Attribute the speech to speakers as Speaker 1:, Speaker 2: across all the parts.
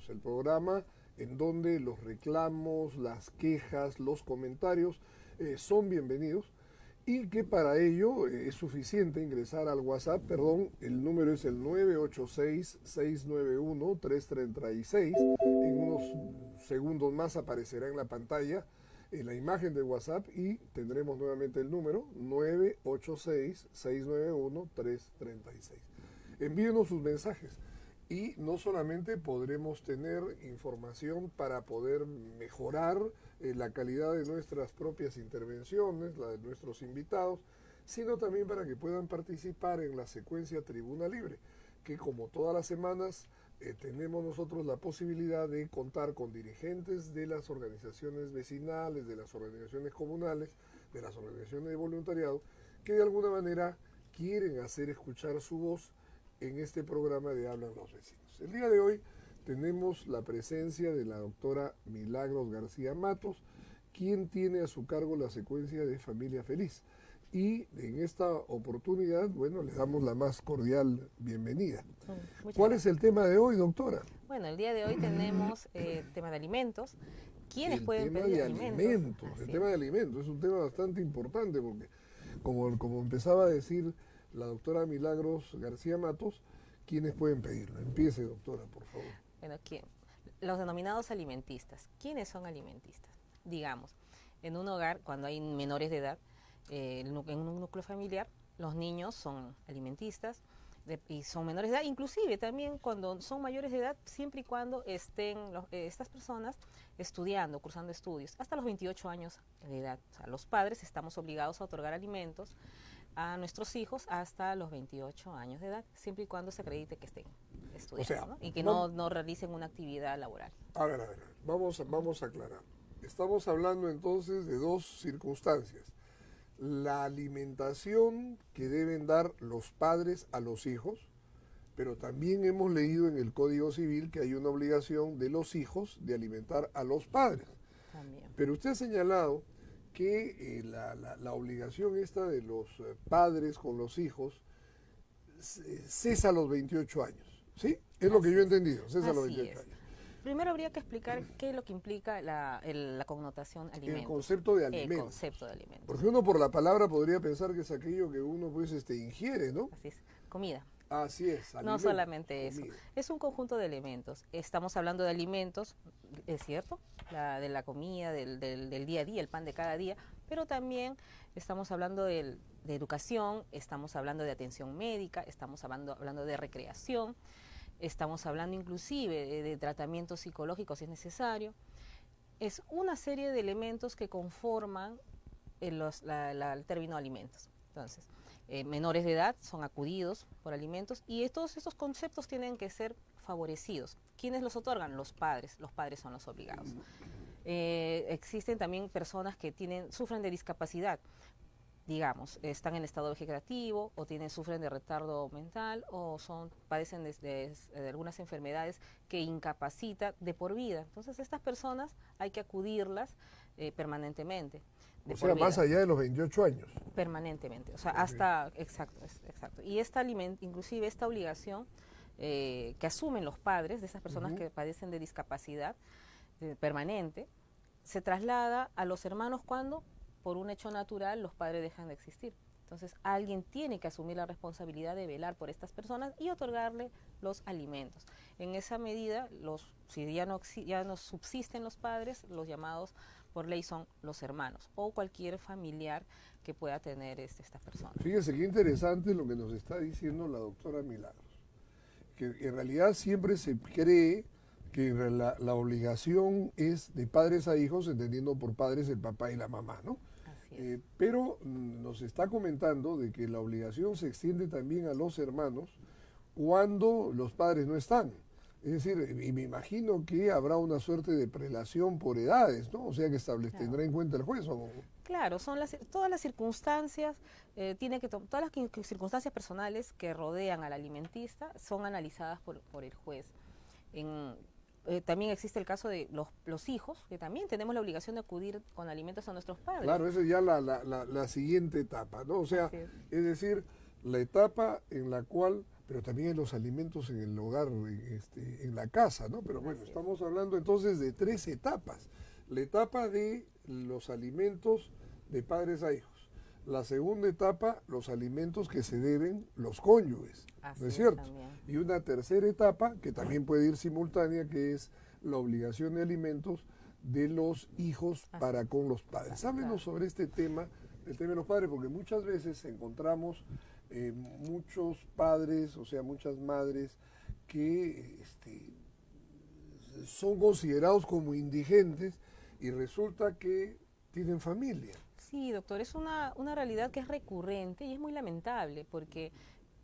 Speaker 1: Bienvenidos, el programa en donde los reclamos, las quejas, los comentarios son bienvenidos y que para ello es suficiente ingresar al WhatsApp, el número es el 986-691-336. En unos segundos más aparecerá en la pantalla la imagen de WhatsApp y tendremos nuevamente el número 986-691-336. Envíenos sus mensajes y no solamente podremos tener información para poder mejorar la calidad de nuestras propias intervenciones, la de nuestros invitados, sino también para que puedan participar en la secuencia Tribuna Libre, que como todas las semanas tenemos nosotros la posibilidad de contar con dirigentes de las organizaciones vecinales, de las organizaciones comunales, de las organizaciones de voluntariado, que de alguna manera quieren hacer escuchar su voz en este programa de Hablan los Vecinos. El día de hoy tenemos la presencia de la doctora Milagros García Matos, quien tiene a su cargo la secuencia de Familia Feliz. Y en esta oportunidad, bueno, le damos la más cordial bienvenida. ¿Cuál es el tema de hoy, doctora?
Speaker 2: Bueno, el día de hoy tenemos tema de alimentos. ¿Quiénes pueden pedir alimentos?
Speaker 1: El tema de alimentos es un tema bastante importante porque, como empezaba a decir la doctora Milagros García Matos, ¿quiénes pueden pedirlo? Empiece, doctora, por favor.
Speaker 2: Bueno, los denominados alimentistas. ¿Quiénes son alimentistas? Digamos, en un hogar, cuando hay menores de edad, en un núcleo familiar, los niños son alimentistas y son menores de edad, inclusive también cuando son mayores de edad, siempre y cuando estén estas personas estudiando, cursando estudios, hasta los 28 años de edad. O sea, los padres estamos obligados a otorgar alimentos a nuestros hijos hasta los 28 años de edad, siempre y cuando se acredite que estén estudiando, o sea, ¿no? Y que no realicen una actividad laboral.
Speaker 1: A ver, vamos a aclarar. Estamos hablando entonces de dos circunstancias. La alimentación que deben dar los padres a los hijos, pero también hemos leído en el Código Civil que hay una obligación de los hijos de alimentar a los padres.
Speaker 2: También.
Speaker 1: Pero usted ha señalado que la obligación esta de los padres con los hijos cesa a los 28 años, ¿sí? Es lo que yo he entendido, cesa a los 28 años.
Speaker 2: Primero habría que explicar qué es lo que implica la connotación alimentos.
Speaker 1: El concepto de alimentos.
Speaker 2: El concepto de alimentos.
Speaker 1: Porque uno por la palabra podría pensar que es aquello que uno pues ingiere, ¿no?
Speaker 2: Así es, comida.
Speaker 1: Así es.
Speaker 2: No solamente comida. Eso, es un conjunto de elementos. Estamos hablando de alimentos, es cierto, de la comida, del día a día, el pan de cada día, pero también estamos hablando de educación, estamos hablando de atención médica, estamos hablando de recreación, estamos hablando inclusive de tratamiento psicológico si es necesario. Es una serie de elementos que conforman el término alimentos. Entonces, menores de edad son acudidos por alimentos y todos estos conceptos tienen que ser favorecidos. ¿Quiénes los otorgan? Los padres son los obligados. Existen también personas que sufren de discapacidad, digamos, están en estado vegetativo o sufren de retardo mental o padecen de algunas enfermedades que incapacitan de por vida. Entonces, estas personas hay que acudirlas permanentemente.
Speaker 1: O sea, más allá de los 28 años.
Speaker 2: Permanentemente, o sea, hasta, exacto. Y inclusive esta obligación que asumen los padres de esas personas que padecen de discapacidad permanente, se traslada a los hermanos cuando, por un hecho natural, los padres dejan de existir. Entonces, alguien tiene que asumir la responsabilidad de velar por estas personas y otorgarle los alimentos. En esa medida, si ya no subsisten los padres, los llamados por ley son los hermanos o cualquier familiar que pueda tener esta persona.
Speaker 1: Fíjese qué interesante lo que nos está diciendo la doctora Milagros, que en realidad siempre se cree que la obligación es de padres a hijos, entendiendo por padres el papá y la mamá, ¿no?
Speaker 2: Así es.
Speaker 1: Pero nos está comentando de que la obligación se extiende también a los hermanos cuando los padres no están. Es decir, y me imagino que habrá una suerte de prelación por edades, ¿no? O sea que tendrá en cuenta el juez. ¿O?
Speaker 2: Claro, son todas las circunstancias, todas las circunstancias personales que rodean al alimentista son analizadas por el juez. También existe el caso de los hijos, que también tenemos la obligación de acudir con alimentos a nuestros padres.
Speaker 1: Claro, esa es ya la siguiente etapa, ¿no? O sea, es decir, la etapa en la cual pero también en los alimentos en el hogar, en la casa, ¿no? Pero bueno, estamos hablando entonces de 3 etapas. La etapa de los alimentos de padres a hijos. La segunda etapa, los alimentos que se deben los cónyuges, ¿no es cierto? Y una tercera etapa, que también puede ir simultánea, que es la obligación de alimentos de los hijos para con los padres. Háblenos sobre este tema, el tema de los padres, porque muchas veces encontramos muchos padres, o sea, muchas madres que son considerados como indigentes y resulta que tienen familia.
Speaker 2: Sí, doctor, es una realidad que es recurrente y es muy lamentable porque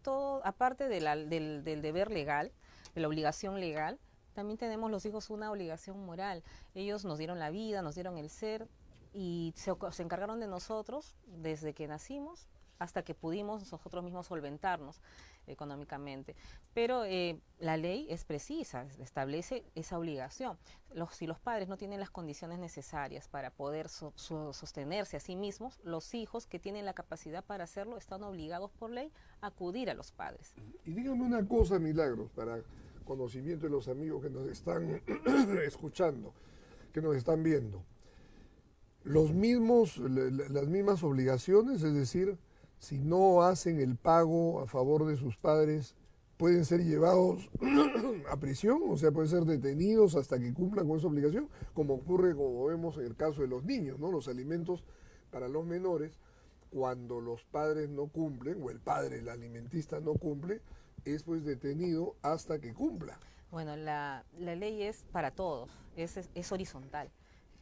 Speaker 2: todo, aparte del deber legal, de la obligación legal, también tenemos los hijos una obligación moral. Ellos nos dieron la vida, nos dieron el ser y se encargaron de nosotros desde que nacimos hasta que pudimos nosotros mismos solventarnos económicamente. Pero la ley es precisa, establece esa obligación. Si los padres no tienen las condiciones necesarias para poder sostenerse a sí mismos, los hijos que tienen la capacidad para hacerlo están obligados por ley a acudir a los padres.
Speaker 1: Y dígame una cosa, Milagros, para conocimiento de los amigos que nos están escuchando, que nos están viendo. Las mismas obligaciones, es decir, si no hacen el pago a favor de sus padres, pueden ser llevados a prisión, o sea, pueden ser detenidos hasta que cumplan con esa obligación, como ocurre, como vemos en el caso de los niños, ¿no? Los alimentos para los menores, cuando los padres no cumplen, o el padre, el alimentista no cumple, es pues detenido hasta que cumpla.
Speaker 2: Bueno, la ley es para todos, es horizontal.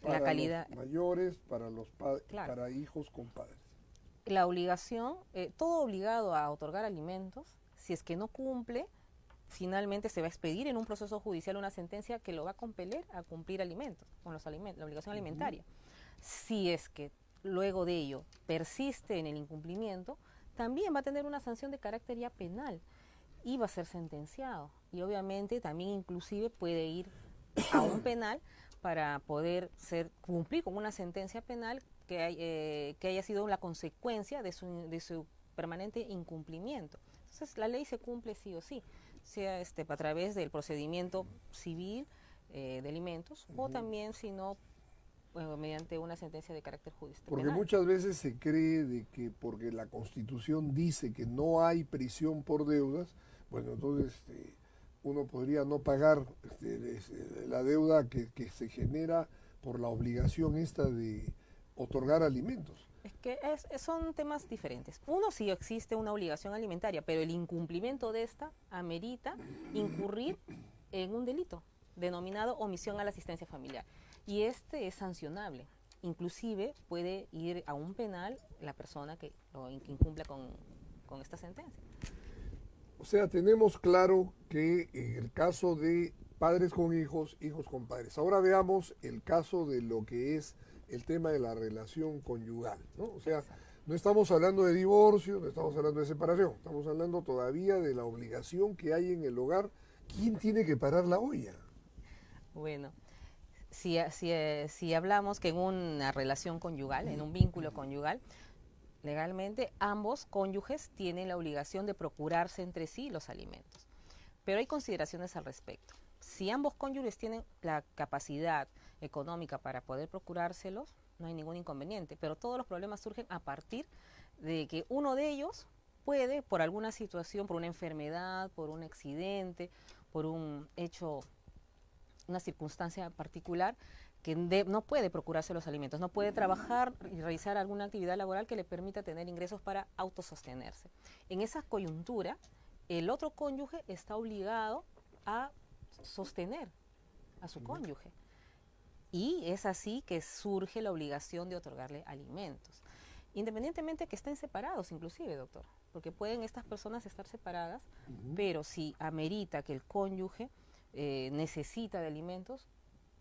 Speaker 1: Para
Speaker 2: la calidad,
Speaker 1: los mayores, para los
Speaker 2: claro,
Speaker 1: para hijos con padres.
Speaker 2: La obligación, todo obligado a otorgar alimentos, si es que no cumple, finalmente se va a expedir en un proceso judicial una sentencia que lo va a compeler a cumplir alimentos, con los alimentos, la obligación alimentaria. Si es que luego de ello persiste en el incumplimiento, también va a tener una sanción de carácter ya penal y va a ser sentenciado. Y obviamente también inclusive puede ir a un penal para poder cumplir con una sentencia penal que haya sido la consecuencia de su permanente incumplimiento. Entonces la ley se cumple sí o sí, sea a través del procedimiento civil de alimentos o también, si no, mediante una sentencia de carácter judicial.
Speaker 1: Porque muchas veces se cree de que porque la Constitución dice que no hay prisión por deudas, bueno, entonces uno podría no pagar la deuda que se genera por la obligación esta de otorgar alimentos.
Speaker 2: Es que son temas diferentes. Uno, sí existe una obligación alimentaria, pero el incumplimiento de esta amerita incurrir en un delito denominado omisión a la asistencia familiar. Y este es sancionable. Inclusive puede ir a un penal la persona que incumpla con esta sentencia.
Speaker 1: O sea, tenemos claro que en el caso de padres con hijos, hijos con padres. Ahora veamos el caso de lo que es el tema de la relación conyugal, ¿no? O sea, no estamos hablando de divorcio, no estamos hablando de separación, estamos hablando todavía de la obligación que hay en el hogar. ¿Quién tiene que parar la olla?
Speaker 2: Bueno, si hablamos que en una relación conyugal, en un vínculo conyugal, legalmente ambos cónyuges tienen la obligación de procurarse entre sí los alimentos. Pero hay consideraciones al respecto. Si ambos cónyuges tienen la capacidad económica para poder procurárselos, no hay ningún inconveniente, pero todos los problemas surgen a partir de que uno de ellos puede, por alguna situación, por una enfermedad, por un accidente, por un hecho, una circunstancia particular, que no puede procurarse los alimentos, no puede trabajar y realizar alguna actividad laboral que le permita tener ingresos para autosostenerse. En esa coyuntura, el otro cónyuge está obligado a sostener a su cónyuge. Y es así que surge la obligación de otorgarle alimentos. Independientemente que estén separados, inclusive, doctor, porque pueden estas personas estar separadas, pero si amerita que el cónyuge necesita de alimentos,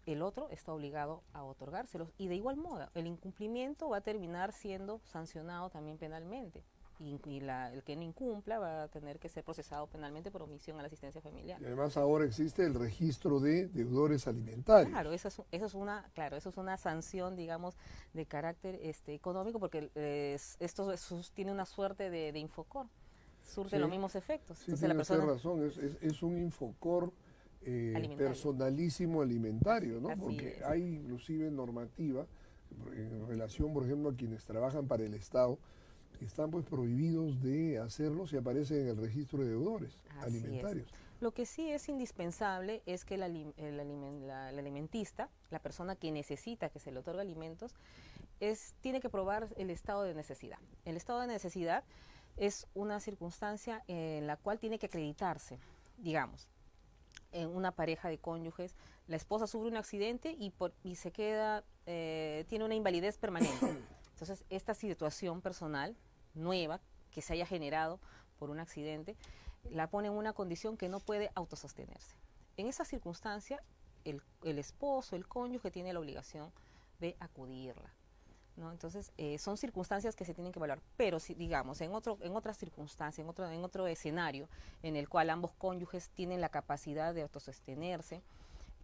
Speaker 2: el otro está obligado a otorgárselos. Y de igual modo, el incumplimiento va a terminar siendo sancionado también penalmente. Y el que no incumpla va a tener que ser procesado penalmente por omisión a la asistencia familiar. Y
Speaker 1: además ahora existe el registro de deudores alimentarios.
Speaker 2: Claro, eso es una sanción, digamos, de carácter económico, porque esto tiene una suerte de Infocor. surte los mismos efectos.
Speaker 1: Sí,
Speaker 2: Entonces, la
Speaker 1: tienes
Speaker 2: persona...
Speaker 1: razón, es un infocor personalísimo alimentario, ¿no? Porque hay inclusive normativa en relación, por ejemplo, a quienes trabajan para el Estado, que están pues prohibidos de hacerlo si aparecen en el registro de deudores alimentarios.
Speaker 2: Lo que sí es indispensable es que el alimentista, la persona que necesita que se le otorgue alimentos, tiene que probar el estado de necesidad. El estado de necesidad es una circunstancia en la cual tiene que acreditarse, digamos, en una pareja de cónyuges, la esposa sufre un accidente y se queda, tiene una invalidez permanente. Entonces, esta situación personal nueva que se haya generado por un accidente, la pone en una condición que no puede autosostenerse. En esa circunstancia, el esposo, el cónyuge, tiene la obligación de acudirla, ¿no? Entonces, son circunstancias que se tienen que evaluar, pero si, digamos, en otra circunstancia, en otro escenario, en el cual ambos cónyuges tienen la capacidad de autosostenerse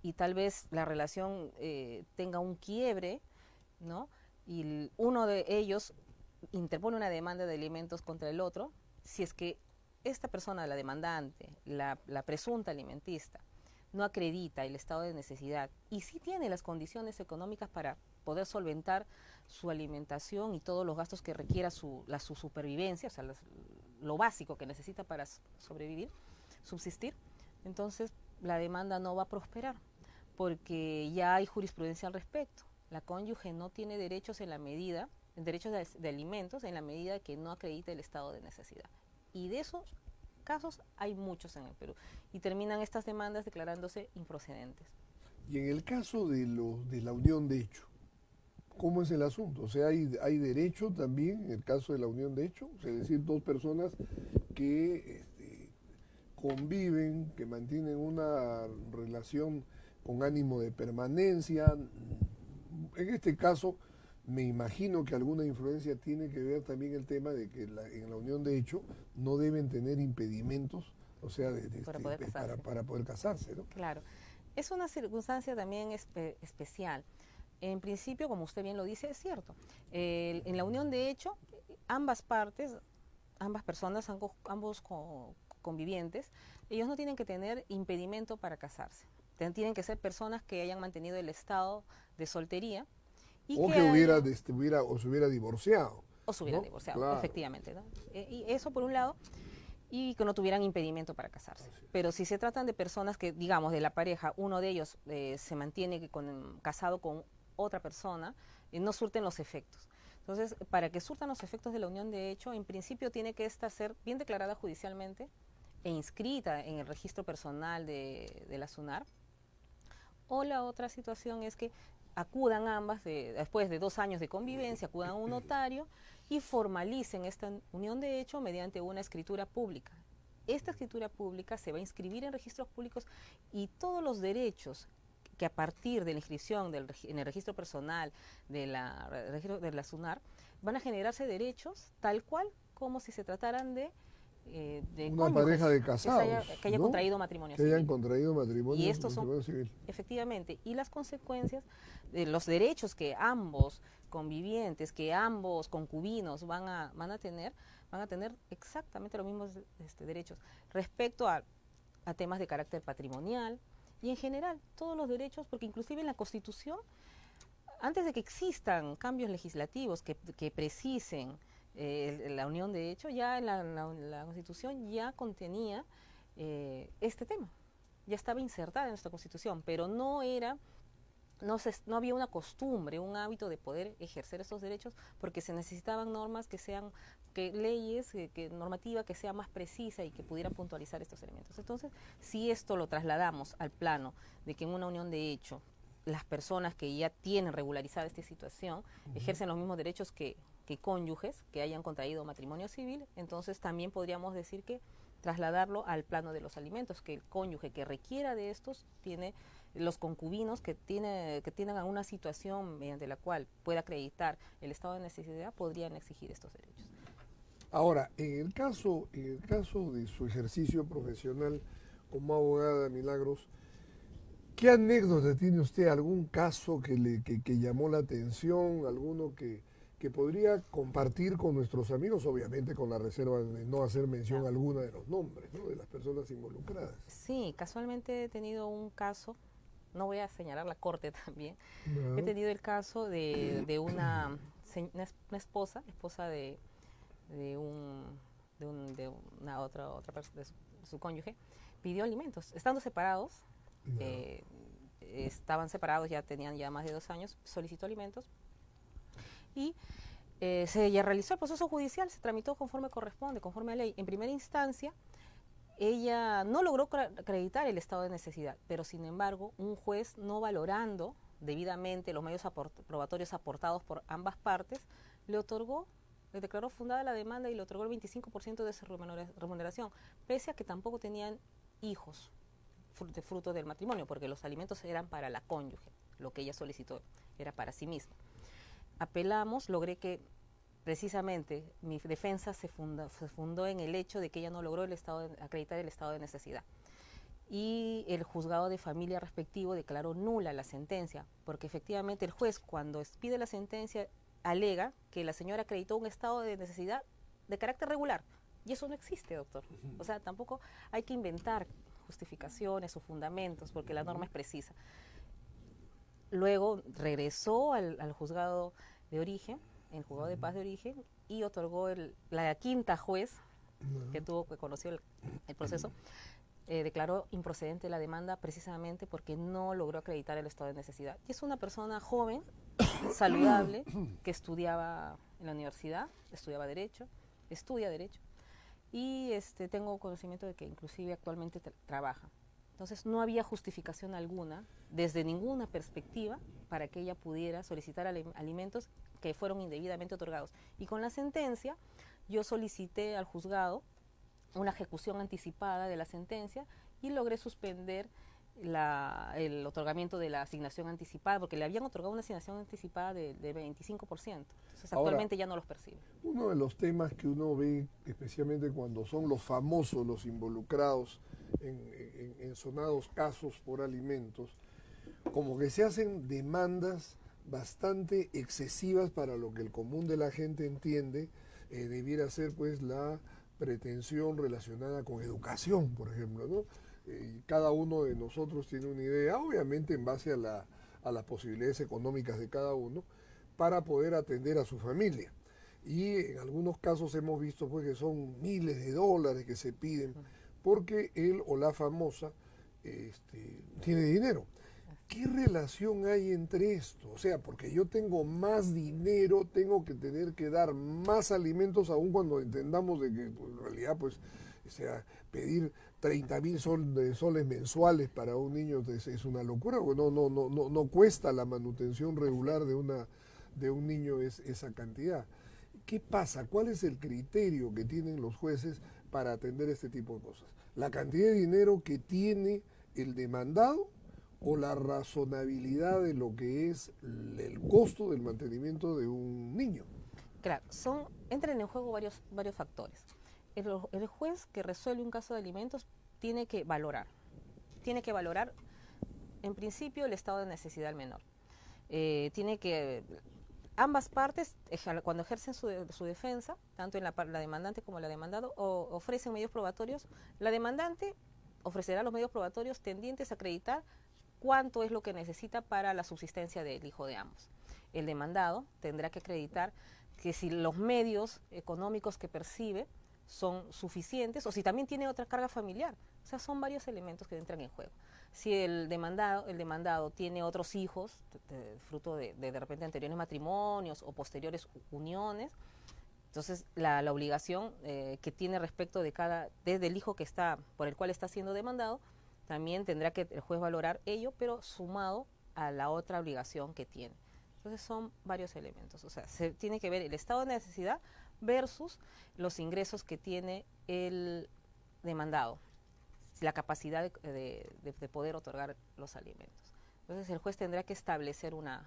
Speaker 2: y tal vez la relación tenga un quiebre, ¿no? Y uno de ellos interpone una demanda de alimentos contra el otro, si es que esta persona, la demandante, la presunta alimentista, no acredita el estado de necesidad y sí tiene las condiciones económicas para poder solventar su alimentación y todos los gastos que requiera su supervivencia, o sea, lo básico que necesita para sobrevivir, subsistir, entonces la demanda no va a prosperar, porque ya hay jurisprudencia al respecto. La cónyuge no tiene derechos de alimentos en la medida que no acredite el estado de necesidad. Y de esos casos hay muchos en el Perú. Y terminan estas demandas declarándose improcedentes.
Speaker 1: Y en el caso de la unión de hecho, ¿cómo es el asunto? O sea, ¿hay derecho también en el caso de la unión de hecho? O sea, es decir, dos personas que conviven, que mantienen una relación con ánimo de permanencia. En este caso, me imagino que alguna influencia tiene que ver también el tema de que en la unión de hecho no deben tener impedimentos, o sea, para poder casarse, ¿no?
Speaker 2: Claro. Es una circunstancia también especial. En principio, como usted bien lo dice, es cierto. En la unión de hecho, ambas partes, ambas personas, ambos convivientes, ellos no tienen que tener impedimento para casarse. Tienen que ser personas que hayan mantenido el estado de soltería.
Speaker 1: O que se hubiera divorciado.
Speaker 2: O se hubiera divorciado, claro. Efectivamente, ¿no? Y eso por un lado, y que no tuvieran impedimento para casarse. Pero si se tratan de personas que, digamos, de la pareja, uno de ellos se mantiene casado con otra persona, no surten los efectos. Entonces, para que surtan los efectos de la unión de hecho, en principio tiene que esta ser bien declarada judicialmente e inscrita en el registro personal de la SUNAR. O la otra situación es que acudan ambas, después de 2 años de convivencia, acudan a un notario y formalicen esta unión de hecho mediante una escritura pública. Esta escritura pública se va a inscribir en registros públicos y todos los derechos que a partir de la inscripción en el registro personal de la SUNAR van a generarse derechos tal cual como si se trataran de
Speaker 1: una pareja de casados
Speaker 2: que haya contraído matrimonio
Speaker 1: civil. Que hayan contraído matrimonio,
Speaker 2: y estos son, civil. Efectivamente, y las consecuencias de los derechos que ambos convivientes, que ambos concubinos van a tener exactamente los mismos derechos respecto a temas de carácter patrimonial y en general todos los derechos, porque inclusive en la Constitución, antes de que existan cambios legislativos que precisen la unión de hecho, ya en la Constitución ya contenía este tema, ya estaba insertada en nuestra Constitución, pero no había una costumbre, un hábito de poder ejercer estos derechos porque se necesitaban normas leyes, normativa que sea más precisa y que pudiera puntualizar estos elementos. Entonces, si esto lo trasladamos al plano de que en una unión de hecho las personas que ya tienen regularizada esta situación ejercen los mismos derechos que cónyuges que hayan contraído matrimonio civil, entonces también podríamos decir que trasladarlo al plano de los alimentos, que el cónyuge que requiera de estos tiene los concubinos que tienen alguna situación mediante la cual pueda acreditar el estado de necesidad podrían exigir estos derechos.
Speaker 1: Ahora, en el caso de su ejercicio profesional como abogada, Milagros, ¿qué anécdota tiene usted? ¿Algún caso que llamó la atención? ¿Alguno que que podría compartir con nuestros amigos, obviamente con la reserva de no hacer mención alguna de los nombres, ¿no?, de las personas involucradas.
Speaker 2: Sí, casualmente he tenido un caso, no voy a señalar la corte también, he tenido el caso de una esposa de una otra persona, de su cónyuge, pidió alimentos, estando separados, estaban separados, ya tenían ya más de 2 años, solicitó alimentos y se ya realizó el proceso judicial, se tramitó conforme corresponde, conforme a ley. En primera instancia, ella no logró acreditar el estado de necesidad, pero sin embargo, un juez, no valorando debidamente los medios probatorios aportados por ambas partes, le declaró fundada la demanda y le otorgó el 25% de su remuneración, pese a que tampoco tenían hijos fruto del matrimonio, porque los alimentos eran para la cónyuge, lo que ella solicitó era para sí misma. Apelamos, logré que precisamente mi defensa se fundó en el hecho de que ella no logró acreditar el estado de necesidad. Y el juzgado de familia respectivo declaró nula la sentencia, porque efectivamente el juez, cuando expide la sentencia, alega que la señora acreditó un estado de necesidad de carácter regular. Y eso no existe, doctor. O sea, tampoco hay que inventar justificaciones o fundamentos, porque la norma es precisa. Luego regresó al juzgado de origen, el juzgado de paz de origen, y otorgó la quinta juez que conoció el proceso, declaró improcedente la demanda precisamente porque no logró acreditar el estado de necesidad. Y es una persona joven, saludable, que estudiaba en la universidad, estudia Derecho, y tengo conocimiento de que inclusive actualmente trabaja. Entonces no había justificación alguna, desde ninguna perspectiva, para que ella pudiera solicitar alimentos que fueron indebidamente otorgados. Y con la sentencia, yo solicité al juzgado una ejecución anticipada de la sentencia y logré suspender el otorgamiento de la asignación anticipada, porque le habían otorgado una asignación anticipada de 25%. Entonces actualmente ya no los percibe.
Speaker 1: Uno de los temas que uno ve, especialmente cuando son los famosos los involucrados en sonados casos por alimentos, como que se hacen demandas bastante excesivas para lo que el común de la gente entiende debiera ser pues la pretensión relacionada con educación, por ejemplo, ¿no? Cada uno de nosotros tiene una idea, obviamente en base a las posibilidades económicas de cada uno, para poder atender a su familia. Y en algunos casos hemos visto pues que son miles de dólares que se piden porque él o la famosa tiene dinero. ¿Qué relación hay entre esto? O sea, porque yo tengo más dinero, tengo que tener que dar más alimentos, aun cuando entendamos de que pues, en realidad pues, o sea, pedir 30.000 soles mensuales para un niño es una locura, porque no cuesta la manutención regular de un niño esa cantidad. ¿Qué pasa? ¿Cuál es el criterio que tienen los jueces para atender este tipo de cosas? ¿La cantidad de dinero que tiene el demandado o la razonabilidad de lo que es el costo del mantenimiento de un niño?
Speaker 2: Claro, entran en juego varios factores. El juez que resuelve un caso de alimentos tiene que valorar en principio el estado de necesidad del menor. Tiene que ambas partes, cuando ejercen su defensa, tanto en la demandante como la demandado, ofrecen medios probatorios. La demandante ofrecerá los medios probatorios tendientes a acreditar cuánto es lo que necesita para la subsistencia del hijo de ambos. El demandado tendrá que acreditar que si los medios económicos que percibe son suficientes o si también tiene otra carga familiar. O sea, son varios elementos que entran en juego. Si el demandado tiene otros hijos, fruto de repente anteriores matrimonios o posteriores uniones, entonces la obligación que tiene respecto desde el hijo por el cual está siendo demandado, también tendrá que el juez valorar ello, pero sumado a la otra obligación que tiene. Entonces son varios elementos. O sea, se tiene que ver el estado de necesidad versus los ingresos que tiene el demandado, la capacidad de poder otorgar los alimentos. Entonces el juez tendrá que establecer unos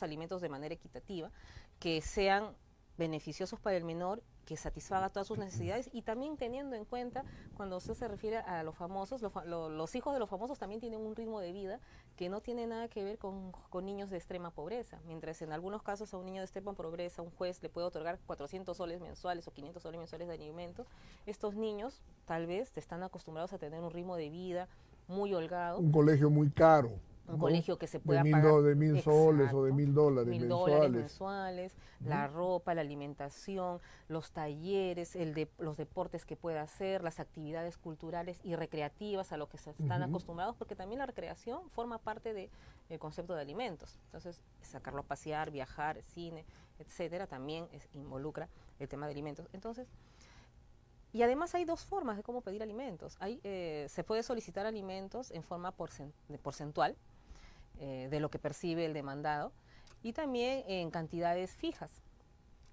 Speaker 2: alimentos de manera equitativa que sean beneficiosos para el menor, que satisfaga todas sus necesidades, y también teniendo en cuenta, cuando usted se refiere a los famosos, los hijos de los famosos también tienen un ritmo de vida que no tiene nada que ver con niños de extrema pobreza, mientras en algunos casos a un niño de extrema pobreza un juez le puede otorgar 400 soles mensuales o 500 soles mensuales de alimento. Estos niños tal vez están acostumbrados a tener un ritmo de vida muy holgado.
Speaker 1: Un colegio muy caro.
Speaker 2: Un
Speaker 1: ¿no?
Speaker 2: colegio que se pueda
Speaker 1: pagar de 1.000 soles
Speaker 2: exacto,
Speaker 1: o de $1.000
Speaker 2: $1.000 mensuales, la ropa, la alimentación, los talleres, los deportes que pueda hacer, las actividades culturales y recreativas a lo que se están acostumbrados, porque también la recreación forma parte del concepto de alimentos. Entonces, sacarlo a pasear, viajar, cine, etcétera, también involucra el tema de alimentos. Entonces, y además hay dos formas de cómo pedir alimentos. Se puede solicitar alimentos en forma porcentual, de lo que percibe el demandado, y también en cantidades fijas.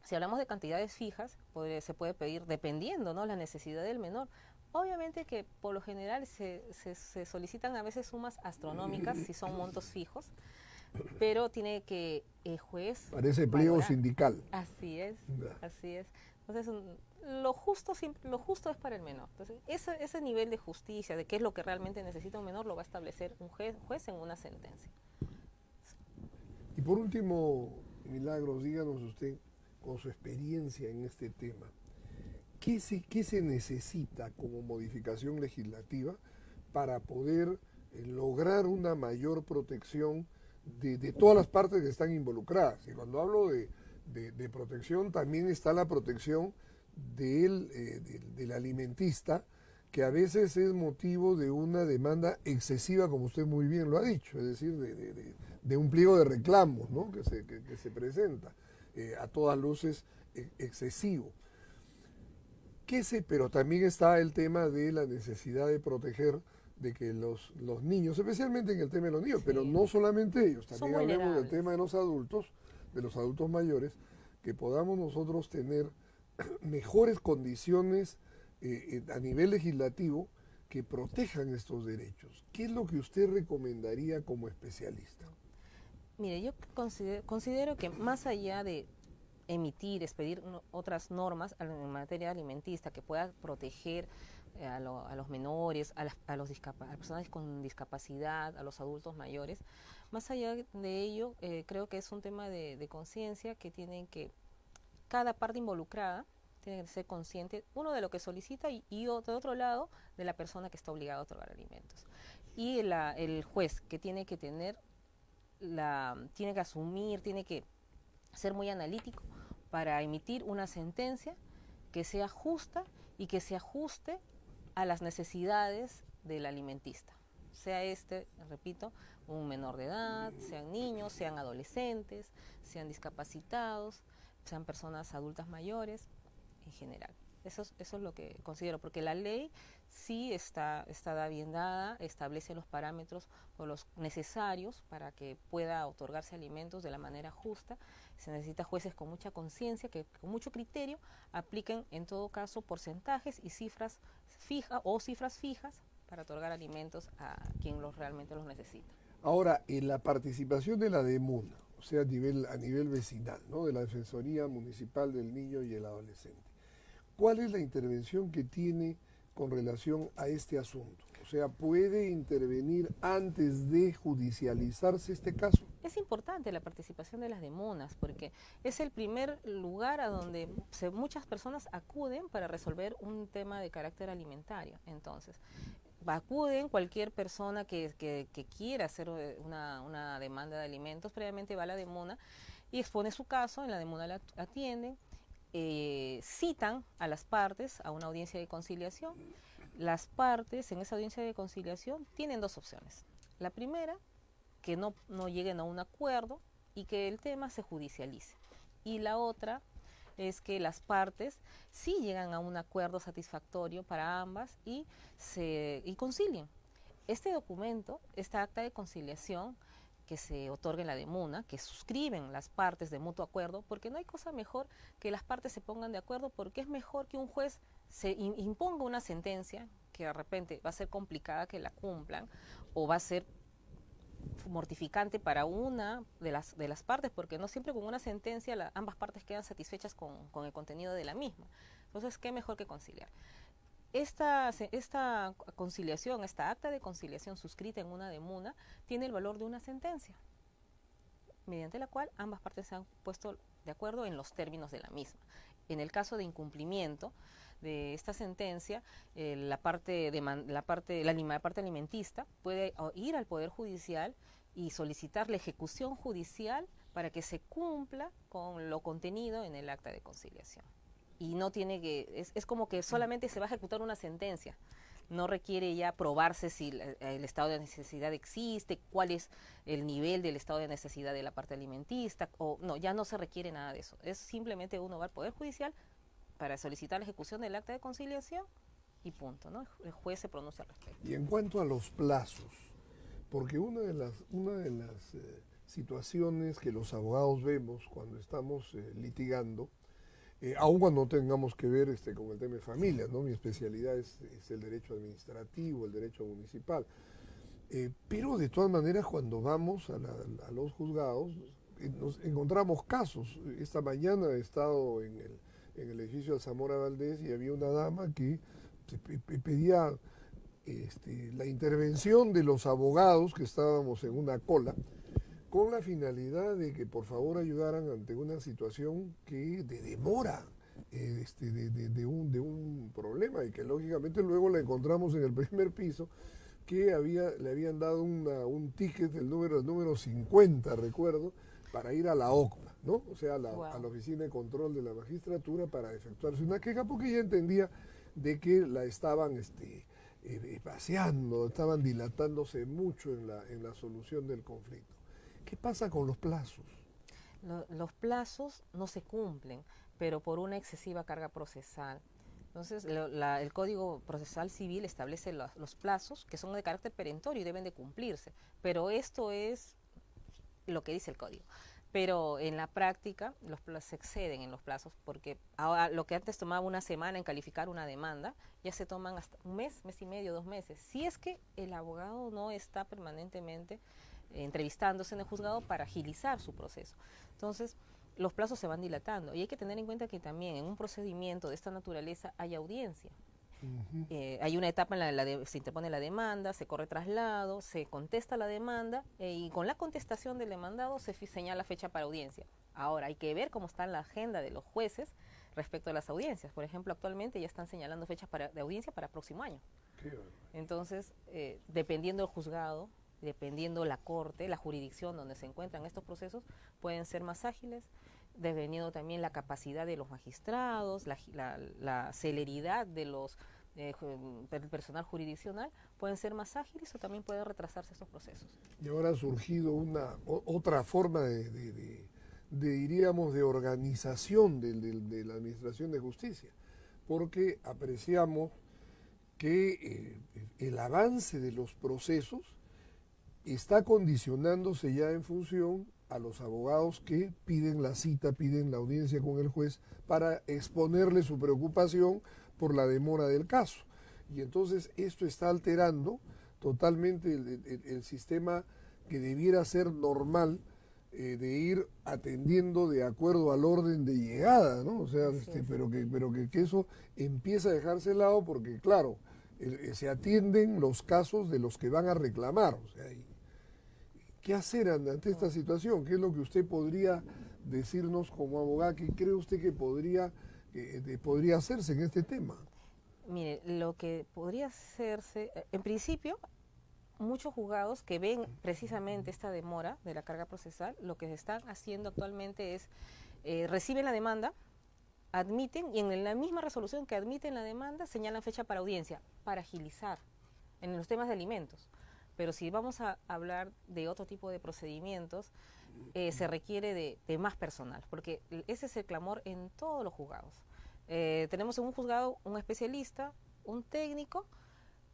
Speaker 2: Si hablamos de cantidades fijas, se puede pedir dependiendo, ¿no?, la necesidad del menor. Obviamente que por lo general se solicitan a veces sumas astronómicas si son montos fijos, pero tiene que el juez
Speaker 1: parece pliego
Speaker 2: valorar.
Speaker 1: Sindical.
Speaker 2: Así es, así es. Entonces, lo justo es para el menor. Entonces, ese nivel de justicia, de qué es lo que realmente necesita un menor, lo va a establecer un juez en una sentencia.
Speaker 1: Y por último, Milagros, díganos usted, con su experiencia en este tema, ¿qué se necesita como modificación legislativa para poder lograr una mayor protección de todas las partes que están involucradas? Y cuando hablo de protección, también está la protección del alimentista, que a veces es motivo de una demanda excesiva, como usted muy bien lo ha dicho, es decir, de un pliego de reclamos, ¿no?, que se presenta, a todas luces excesivo. Pero también está el tema de la necesidad de proteger de que los niños, especialmente en el tema de los niños, sí, pero no solamente ellos, también hablemos del tema de los adultos mayores, que podamos nosotros tener mejores condiciones a nivel legislativo que protejan estos derechos. ¿Qué es lo que usted recomendaría como especialista?
Speaker 2: Mire, yo considero que más allá de expedir otras normas en materia alimentista que pueda proteger a los menores, a las personas con discapacidad, a los adultos mayores, más allá de ello, creo que es un tema de conciencia que cada parte involucrada tiene que ser consciente, uno, de lo que solicita y de otro lado, de la persona que está obligada a otorgar alimentos. Y el juez que tiene que asumir, tiene que ser muy analítico para emitir una sentencia que sea justa y que se ajuste a las necesidades del alimentista. Sea repito, un menor de edad, sean niños, sean adolescentes, sean discapacitados, sean personas adultas mayores, en general. Eso es lo que considero, porque la ley sí está bien dada, establece los parámetros o los necesarios para que pueda otorgarse alimentos de la manera justa. Se necesita jueces con mucha conciencia, que con mucho criterio apliquen en todo caso porcentajes y cifras fijas para otorgar alimentos a quien realmente los necesita.
Speaker 1: Ahora, en la participación de la DEMUNA, o sea, a nivel vecinal, ¿no?, de la Defensoría Municipal del Niño y el Adolescente, ¿cuál es la intervención que tiene con relación a este asunto? O sea, ¿puede intervenir antes de judicializarse este caso?
Speaker 2: Es importante la participación de las DEMUNAs, porque es el primer lugar a donde muchas personas acuden para resolver un tema de carácter alimentario. Entonces, acuden cualquier persona que quiera hacer una demanda de alimentos, previamente va a la DEMUNA y expone su caso, en la DEMUNA la atienden, citan a las partes a una audiencia de conciliación. Las partes en esa audiencia de conciliación tienen dos opciones. La primera, que no lleguen a un acuerdo y que el tema se judicialice. Y la otra es que las partes sí llegan a un acuerdo satisfactorio para ambas y concilien. Este documento, esta acta de conciliación que se otorga en la DEMUNA, que suscriben las partes de mutuo acuerdo, porque no hay cosa mejor que las partes se pongan de acuerdo, porque es mejor que un juez se imponga una sentencia que de repente va a ser complicada que la cumplan o va a ser mortificante para una de las partes, porque no siempre con una sentencia ambas partes quedan satisfechas con el contenido de la misma. Entonces, ¿qué mejor que conciliar? Esta conciliación, esta acta de conciliación suscrita en una demanda, tiene el valor de una sentencia, mediante la cual ambas partes se han puesto de acuerdo en los términos de la misma. En el caso de incumplimiento de esta sentencia, la parte alimentista puede ir al Poder Judicial y solicitar la ejecución judicial para que se cumpla con lo contenido en el acta de conciliación. Y no tiene que, es como que solamente se va a ejecutar una sentencia, no requiere ya probarse si el estado de necesidad existe, cuál es el nivel del estado de necesidad de la parte alimentista, o no, ya no se requiere nada de eso. Es simplemente uno va al Poder Judicial para solicitar la ejecución del acta de conciliación y punto, ¿no? El juez se pronuncia al respecto.
Speaker 1: Y en cuanto a los plazos, porque una de las situaciones que los abogados vemos cuando estamos litigando, aun cuando no tengamos que ver con el tema de familia, ¿no? Mi especialidad es el derecho administrativo, el derecho municipal. Pero de todas maneras, cuando vamos a los juzgados, nos encontramos casos. Esta mañana he estado en el edificio de Zamora Valdés y había una dama que pedía la intervención de los abogados que estábamos en una cola, con la finalidad de que por favor ayudaran ante una situación de demora de un problema, y que lógicamente luego la encontramos en el primer piso, que le habían dado un ticket, el número 50, recuerdo, para ir a la OCMA, ¿no? O sea, a la Oficina de Control de la Magistratura, para efectuarse una queja, porque ella entendía de que la estaban paseando, estaban dilatándose mucho en la solución del conflicto. ¿Qué pasa con los plazos?
Speaker 2: Los plazos no se cumplen, pero por una excesiva carga procesal. Entonces, el Código Procesal Civil establece los plazos que son de carácter perentorio y deben de cumplirse, pero esto es lo que dice el Código. Pero en la práctica los plazos se exceden en los plazos, porque ahora lo que antes tomaba una semana en calificar una demanda, ya se toman hasta un mes, mes y medio, 2 meses. Si es que el abogado no está permanentemente entrevistándose en el juzgado para agilizar su proceso. Entonces, los plazos se van dilatando. Y hay que tener en cuenta que también en un procedimiento de esta naturaleza hay audiencia. Hay una etapa en la se interpone la demanda, se corre traslado, se contesta la demanda y con la contestación del demandado se señala fecha para audiencia. Ahora, hay que ver cómo está la agenda de los jueces respecto a las audiencias. Por ejemplo, actualmente ya están señalando fechas de audiencia para el próximo año. Entonces, dependiendo del juzgado, dependiendo la corte, la jurisdicción donde se encuentran estos procesos, pueden ser más ágiles, dependiendo también la capacidad de los magistrados, la celeridad de del personal jurisdiccional, pueden ser más ágiles o también pueden retrasarse estos procesos.
Speaker 1: Y ahora ha surgido otra forma diríamos, de organización de la Administración de Justicia, porque apreciamos que el avance de los procesos está condicionándose ya en función a los abogados que piden la cita, piden la audiencia con el juez para exponerle su preocupación por la demora del caso. Y entonces esto está alterando totalmente el sistema que debiera ser normal, de ir atendiendo de acuerdo al orden de llegada, ¿no? O sea, pero que eso empieza a dejarse de lado, porque claro, se atienden los casos de los que van a reclamar. O sea, ¿qué hacer ante esta situación? ¿Qué es lo que usted podría decirnos como abogada? ¿Qué cree usted que podría hacerse en este tema?
Speaker 2: Mire, lo que podría hacerse, en principio, muchos juzgados que ven precisamente esta demora de la carga procesal, lo que están haciendo actualmente es, reciben la demanda, admiten, y en la misma resolución que admiten la demanda, señalan fecha para audiencia, para agilizar en los temas de alimentos. Pero si vamos a hablar de otro tipo de procedimientos, se requiere de más personal, porque ese es el clamor en todos los juzgados. Tenemos en un juzgado un especialista, un técnico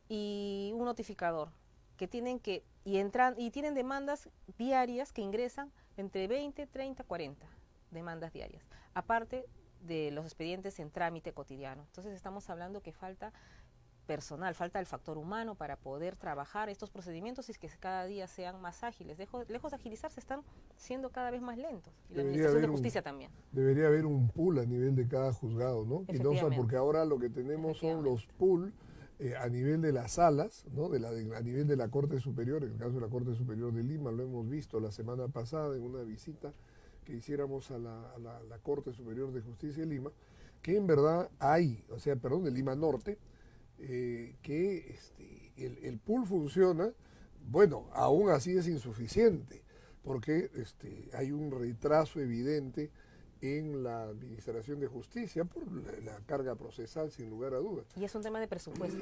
Speaker 2: y un notificador, que tienen y tienen demandas diarias que ingresan entre 20, 30, 40 demandas diarias, aparte de los expedientes en trámite cotidiano. Entonces estamos hablando que falta personal, falta el factor humano para poder trabajar estos procedimientos y que cada día sean más ágiles. Lejos de agilizarse, están siendo cada vez más lentos. Y la administración de justicia también.
Speaker 1: Debería haber un pool a nivel de cada juzgado, ¿no? Y no, porque ahora lo que tenemos son los pool a nivel de las salas, ¿no? A nivel de la Corte Superior, en el caso de la Corte Superior de Lima, lo hemos visto la semana pasada en una visita que hiciéramos a la Corte Superior de Justicia de Lima, que en verdad de Lima Norte, que el pool funciona, bueno, aún así es insuficiente, porque hay un retraso evidente en la administración de justicia por la carga procesal, sin lugar a dudas.
Speaker 2: Y es un tema de presupuesto.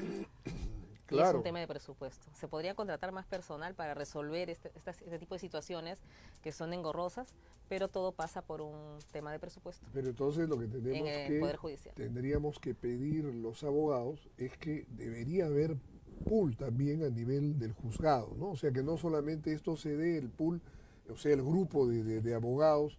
Speaker 1: Claro.
Speaker 2: Y es un tema de presupuesto. Se podría contratar más personal para resolver este tipo de situaciones que son engorrosas, pero todo pasa por un tema de presupuesto.
Speaker 1: Pero entonces lo que tendríamos que pedir los abogados es que debería haber pool también a nivel del juzgado, ¿no? O sea, que no solamente esto se dé el pool, o sea, el grupo de abogados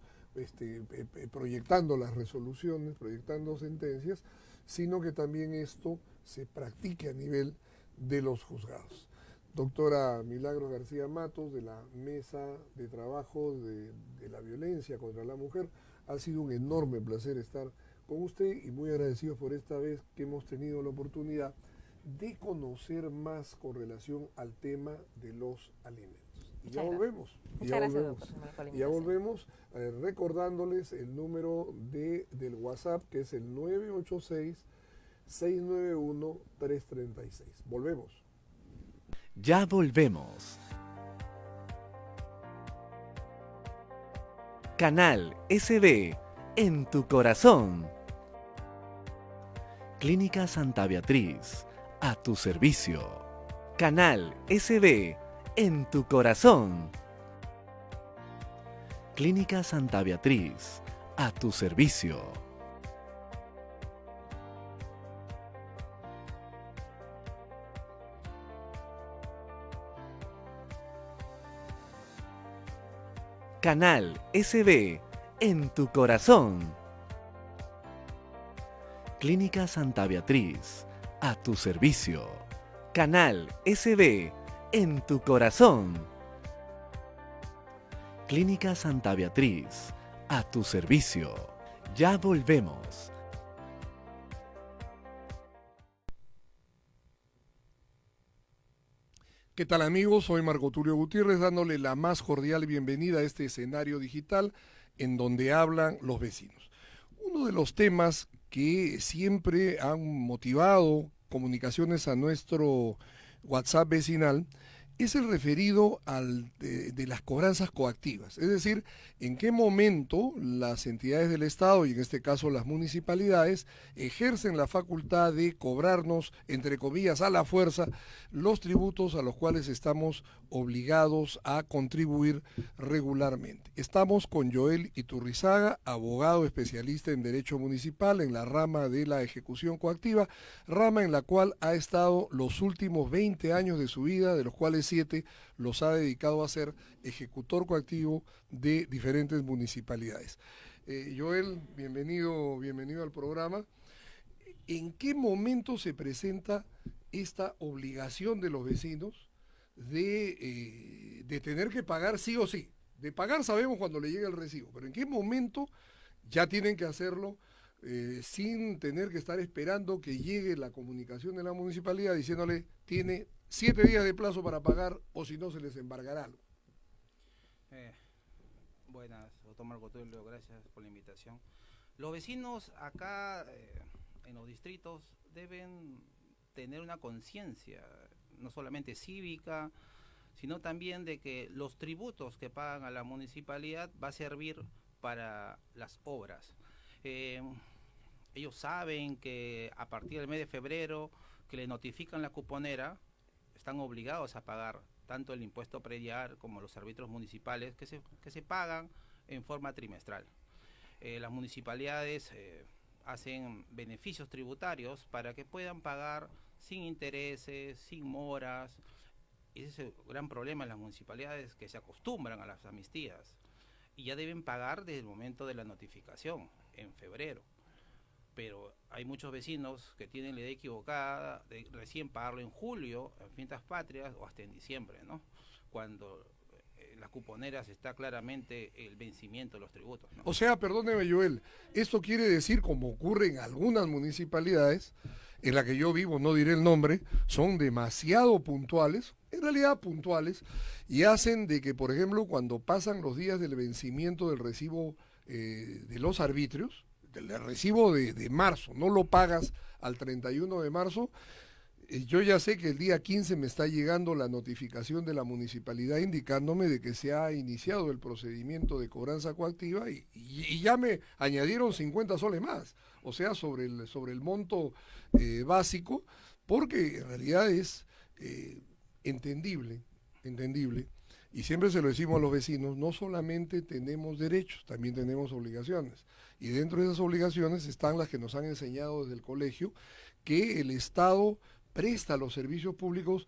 Speaker 1: proyectando las resoluciones, proyectando sentencias, sino que también esto se practique a nivel de los juzgados. Doctora Milagros García Matos, de la Mesa de Trabajo de la Violencia contra la Mujer, ha sido un enorme placer estar con usted y muy agradecidos por esta vez que hemos tenido la oportunidad de conocer más con relación al tema de los alimentos. Y ya volvemos. Ya volvemos recordándoles el número del WhatsApp, que es el 986-691-336. Volvemos.
Speaker 3: Ya volvemos. Canal SB en tu corazón. Clínica Santa Beatriz, a tu servicio. Canal SB en tu corazón. Clínica Santa Beatriz, a tu servicio. Canal SB en tu corazón. Clínica Santa Beatriz, a tu servicio. Canal SB en tu corazón. Clínica Santa Beatriz, a tu servicio. Ya volvemos.
Speaker 1: ¿Qué tal, amigos? Soy Marco Tulio Gutiérrez, dándole la más cordial bienvenida a este escenario digital en donde hablan los vecinos. Uno de los temas que siempre han motivado comunicaciones a nuestro WhatsApp vecinal es el referido de las cobranzas coactivas, es decir, en qué momento las entidades del Estado, y en este caso las municipalidades, ejercen la facultad de cobrarnos, entre comillas, a la fuerza, los tributos a los cuales estamos obligados a contribuir regularmente. Estamos con Joel Iturrizaga, abogado especialista en Derecho Municipal en la rama de la ejecución coactiva, rama en la cual ha estado los últimos 20 años de su vida, de los cuales 7 los ha dedicado a ser ejecutor coactivo de diferentes municipalidades. Joel, bienvenido al programa. ¿En qué momento se presenta esta obligación de los vecinos de tener que pagar sí o sí? De pagar sabemos cuando le llega el recibo, pero ¿en qué momento ya tienen que hacerlo sin tener que estar esperando que llegue la comunicación de la municipalidad diciéndole tiene 7 días de plazo para pagar o si no se les embargará algo?
Speaker 4: Buenas, doctor Marco Tulio, gracias por la invitación. Los vecinos acá en los distritos deben tener una conciencia, no solamente cívica, sino también de que los tributos que pagan a la municipalidad va a servir para las obras. Ellos saben que a partir del mes de febrero que le notifican la cuponera, están obligados a pagar tanto el impuesto predial como los árbitros municipales que se pagan en forma trimestral. Las municipalidades hacen beneficios tributarios para que puedan pagar sin intereses, sin moras. Ese es el gran problema en las municipalidades, que se acostumbran a las amnistías y ya deben pagar desde el momento de la notificación, en febrero. pero hay muchos vecinos que tienen la idea equivocada de recién pagarlo en julio, en fiestas patrias, o hasta en diciembre, ¿no? Cuando las cuponeras está claramente el vencimiento de los tributos, ¿no?
Speaker 1: O sea, perdóneme, Joel, esto quiere decir, como ocurre en algunas municipalidades, en la que yo vivo, no diré el nombre, son demasiado puntuales, en realidad puntuales, y hacen de que, por ejemplo, cuando pasan los días del vencimiento del recibo de los arbitrios, del recibo de marzo, no lo pagas al 31 de marzo, yo ya sé que el día 15 me está llegando la notificación de la municipalidad indicándome de que se ha iniciado el procedimiento de cobranza coactiva y ya me añadieron 50 soles más, o sea, sobre el monto básico, porque en realidad es entendible, y siempre se lo decimos a los vecinos, no solamente tenemos derechos, también tenemos obligaciones, y dentro de esas obligaciones están las que nos han enseñado desde el colegio, que el Estado presta los servicios públicos,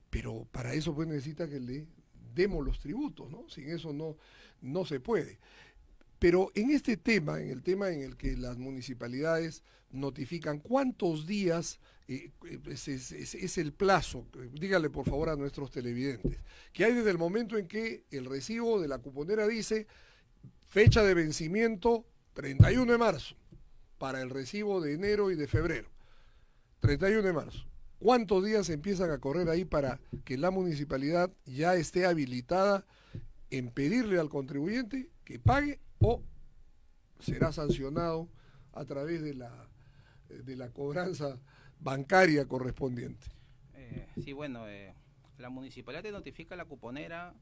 Speaker 1: pero para eso pues necesita que le demos los tributos, ¿no? Sin eso no se puede. Pero en este tema, en el tema en el que las municipalidades notifican cuántos días es el plazo, dígale por favor a nuestros televidentes, que hay desde el momento en que el recibo de la cuponera dice fecha de vencimiento 31 de marzo, para el recibo de enero y de febrero, 31 de marzo. ¿Cuántos días empiezan a correr ahí para que la municipalidad ya esté habilitada en pedirle al contribuyente que pague o será sancionado a través de la cobranza bancaria correspondiente?
Speaker 4: Sí, bueno, la municipalidad te notifica la cuponera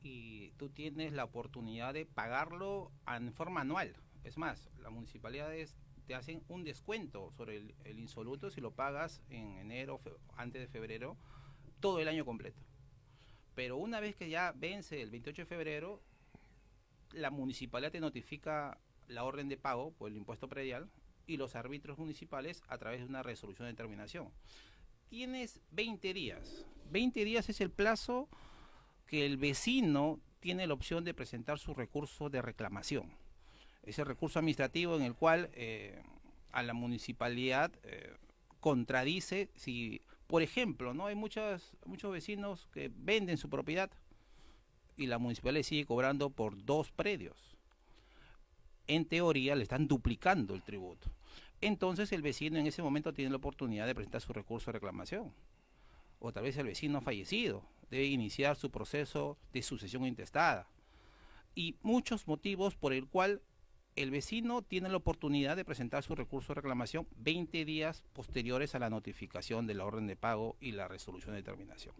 Speaker 4: y tú tienes la oportunidad de pagarlo en forma anual. Es más, las municipalidades te hacen un descuento sobre el insoluto si lo pagas en enero, antes de febrero, todo el año completo. Pero una vez que ya vence el 28 de febrero, la municipalidad te notifica la orden de pago por el impuesto predial y los árbitros municipales a través de una resolución de determinación. Tienes 20 días. 20 días es el plazo que el vecino tiene la opción de presentar su recurso de reclamación. Ese recurso administrativo en el cual a la municipalidad contradice si, por ejemplo, no hay muchos vecinos que venden su propiedad y la municipalidad sigue cobrando por 2 predios. En teoría le están duplicando el tributo. Entonces el vecino en ese momento tiene la oportunidad de presentar su recurso de reclamación. O tal vez el vecino ha fallecido, debe iniciar su proceso de sucesión intestada. Y muchos motivos por el cual el vecino tiene la oportunidad de presentar su recurso de reclamación 20 días posteriores a la notificación de la orden de pago y la resolución de determinación.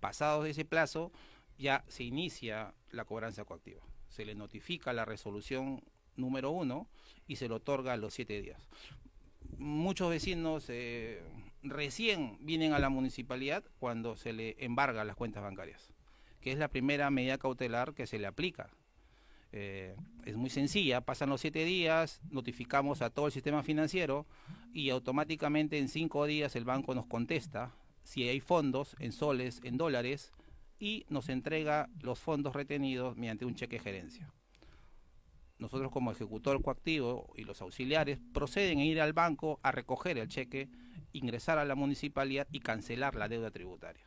Speaker 4: Pasado ese plazo, ya se inicia la cobranza coactiva. Se le notifica la resolución número 1 y se le otorga a los 7 días. Muchos vecinos recién vienen a la municipalidad cuando se le embargan las cuentas bancarias, que es la primera medida cautelar que se le aplica. Es muy sencilla, pasan los 7 días, notificamos a todo el sistema financiero y automáticamente en 5 días el banco nos contesta si hay fondos en soles, en dólares, y nos entrega los fondos retenidos mediante un cheque de gerencia. Nosotros como ejecutor coactivo y los auxiliares proceden a ir al banco a recoger el cheque, ingresar a la municipalidad y cancelar la deuda tributaria.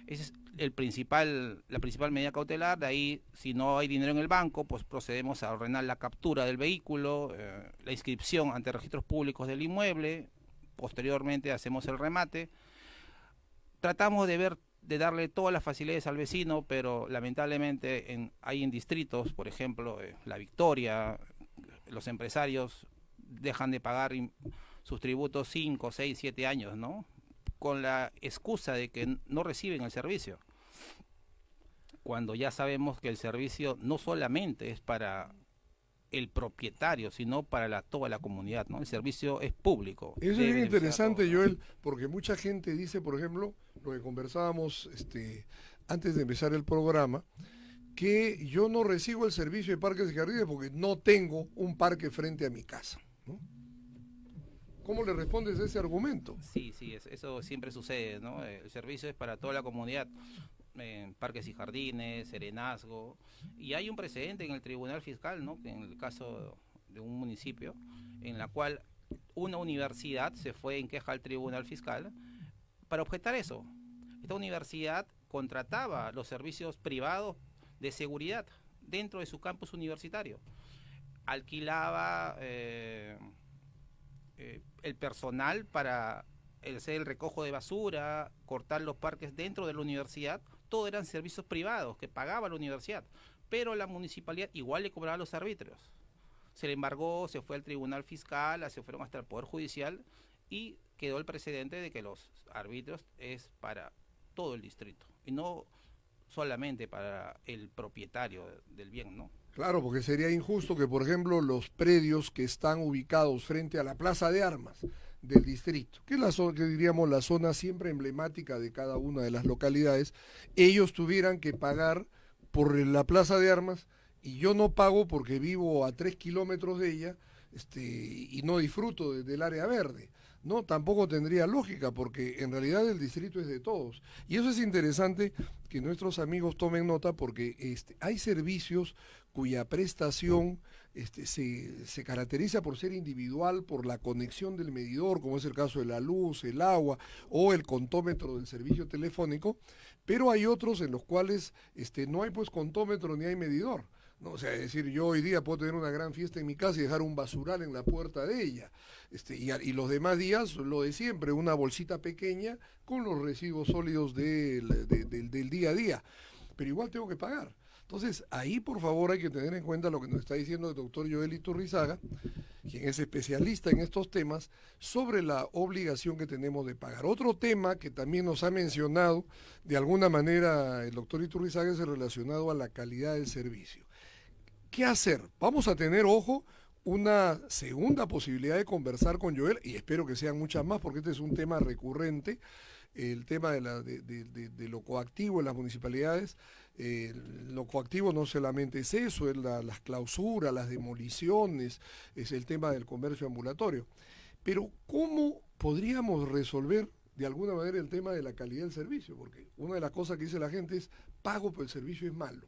Speaker 4: Esa es la principal medida cautelar. De ahí, si no hay dinero en el banco, pues procedemos a ordenar la captura del vehículo, la inscripción ante registros públicos del inmueble, posteriormente hacemos el remate. Tratamos de darle todas las facilidades al vecino, pero lamentablemente hay en distritos, por ejemplo, La Victoria, los empresarios dejan de pagar sus tributos 5, 6, 7 años, ¿no? Con la excusa de que no reciben el servicio, cuando ya sabemos que el servicio no solamente es para el propietario, sino para toda la comunidad, ¿no? El servicio es público.
Speaker 1: Eso es bien interesante, Joel, porque mucha gente dice, por ejemplo, lo que conversábamos antes de empezar el programa, que yo no recibo el servicio de parques y jardines porque no tengo un parque frente a mi casa, ¿no? ¿Cómo le respondes a ese argumento?
Speaker 4: Sí, eso siempre sucede, ¿no? El servicio es para toda la comunidad, parques y jardines, serenazgo, y hay un precedente en el Tribunal Fiscal, ¿no? Que en el caso de un municipio, en la cual una universidad se fue en queja al tribunal fiscal para objetar eso. Esta universidad contrataba los servicios privados de seguridad dentro de su campus universitario. Alquilaba el personal para hacer el recojo de basura, cortar los parques dentro de la universidad. Todo eran servicios privados que pagaba la universidad, pero la municipalidad igual le cobraba los arbitrios. Se le embargó, se fue al tribunal fiscal, se fueron hasta el Poder Judicial y quedó el precedente de que los arbitrios es para todo el distrito y no solamente para el propietario del bien, ¿no?
Speaker 1: Claro, porque sería injusto que, por ejemplo, los predios que están ubicados frente a la Plaza de Armas del distrito, que es la zona, que diríamos la zona siempre emblemática de cada una de las localidades, ellos tuvieran que pagar por la Plaza de Armas y yo no pago porque vivo a 3 kilómetros de ella y no disfruto del área verde. No, tampoco tendría lógica porque en realidad el distrito es de todos. Y eso es interesante que nuestros amigos tomen nota porque hay servicios cuya prestación se caracteriza por ser individual, por la conexión del medidor, como es el caso de la luz, el agua o el contómetro del servicio telefónico, pero hay otros en los cuales no hay pues contómetro ni hay medidor. No, o sea, es decir, yo hoy día puedo tener una gran fiesta en mi casa y dejar un basural en la puerta de ella. Y los demás días, lo de siempre, una bolsita pequeña con los residuos sólidos del día a día. Pero igual tengo que pagar. Entonces, ahí por favor hay que tener en cuenta lo que nos está diciendo el doctor Joel Iturrizaga, quien es especialista en estos temas, sobre la obligación que tenemos de pagar. Otro tema que también nos ha mencionado de alguna manera el doctor Iturrizaga es el relacionado a la calidad del servicio. ¿Qué hacer? Vamos a tener, ojo, una segunda posibilidad de conversar con Joel, y espero que sean muchas más, porque este es un tema recurrente, el tema de lo coactivo en las municipalidades. Lo coactivo no solamente es eso, es las clausuras, las demoliciones, es el tema del comercio ambulatorio. Pero ¿cómo podríamos resolver de alguna manera el tema de la calidad del servicio? Porque una de las cosas que dice la gente es, pago pero el servicio es malo.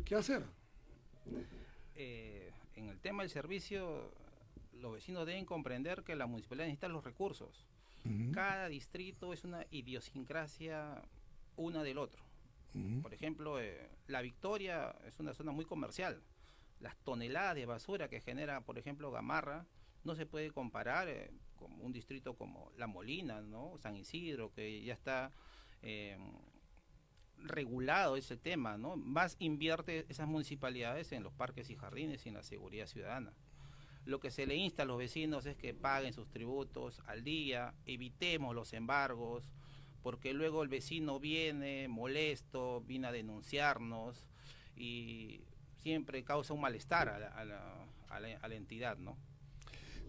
Speaker 1: ¿Qué hacer?
Speaker 4: En el tema del servicio, los vecinos deben comprender que la municipalidad necesita los recursos. Cada distrito es una idiosincrasia una del otro. Por ejemplo, La Victoria es una zona muy comercial. Las toneladas de basura que genera, por ejemplo, Gamarra, no se puede comparar con un distrito como La Molina, ¿no? San Isidro, que ya está regulado ese tema, ¿no? Más invierte esas municipalidades en los parques y jardines y en la seguridad ciudadana. Lo que se le insta a los vecinos es que paguen sus tributos al día, evitemos los embargos, porque luego el vecino viene molesto, viene a denunciarnos y siempre causa un malestar a la entidad, ¿no?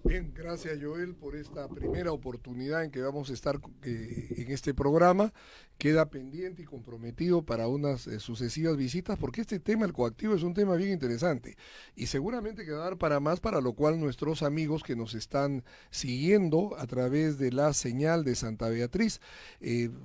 Speaker 1: Bien, gracias Joel por esta primera oportunidad en que vamos a estar en este programa. Queda pendiente y comprometido para unas sucesivas visitas, porque este tema, el coactivo, es un tema bien interesante y seguramente queda dar para más, para lo cual nuestros amigos que nos están siguiendo a través de la señal de Santa Beatriz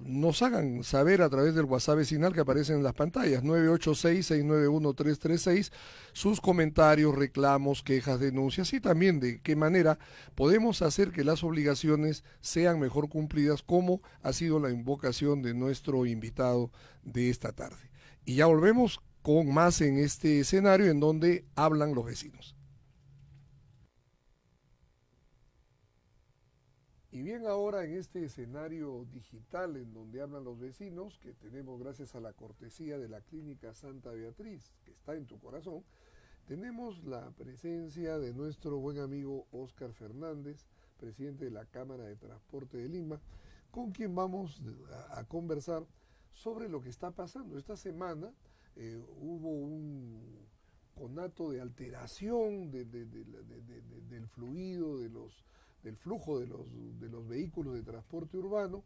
Speaker 1: nos hagan saber a través del WhatsApp vecinal que aparece en las pantallas, 986-691-336, sus comentarios, reclamos, quejas, denuncias y también de qué manera podemos hacer que las obligaciones sean mejor cumplidas, como ha sido la invocación de nuestro invitado de esta tarde. Y ya volvemos con más en este escenario en donde hablan los vecinos. Y bien, ahora en este escenario digital en donde hablan los vecinos, que tenemos gracias a la cortesía de la Clínica Santa Beatriz, que está en tu corazón, tenemos la presencia de nuestro buen amigo Óscar Fernández, presidente de la Cámara de Transporte de Lima, con quien vamos a conversar sobre lo que está pasando. Esta semana hubo un conato de alteración del fluido, del flujo de los vehículos de transporte urbano,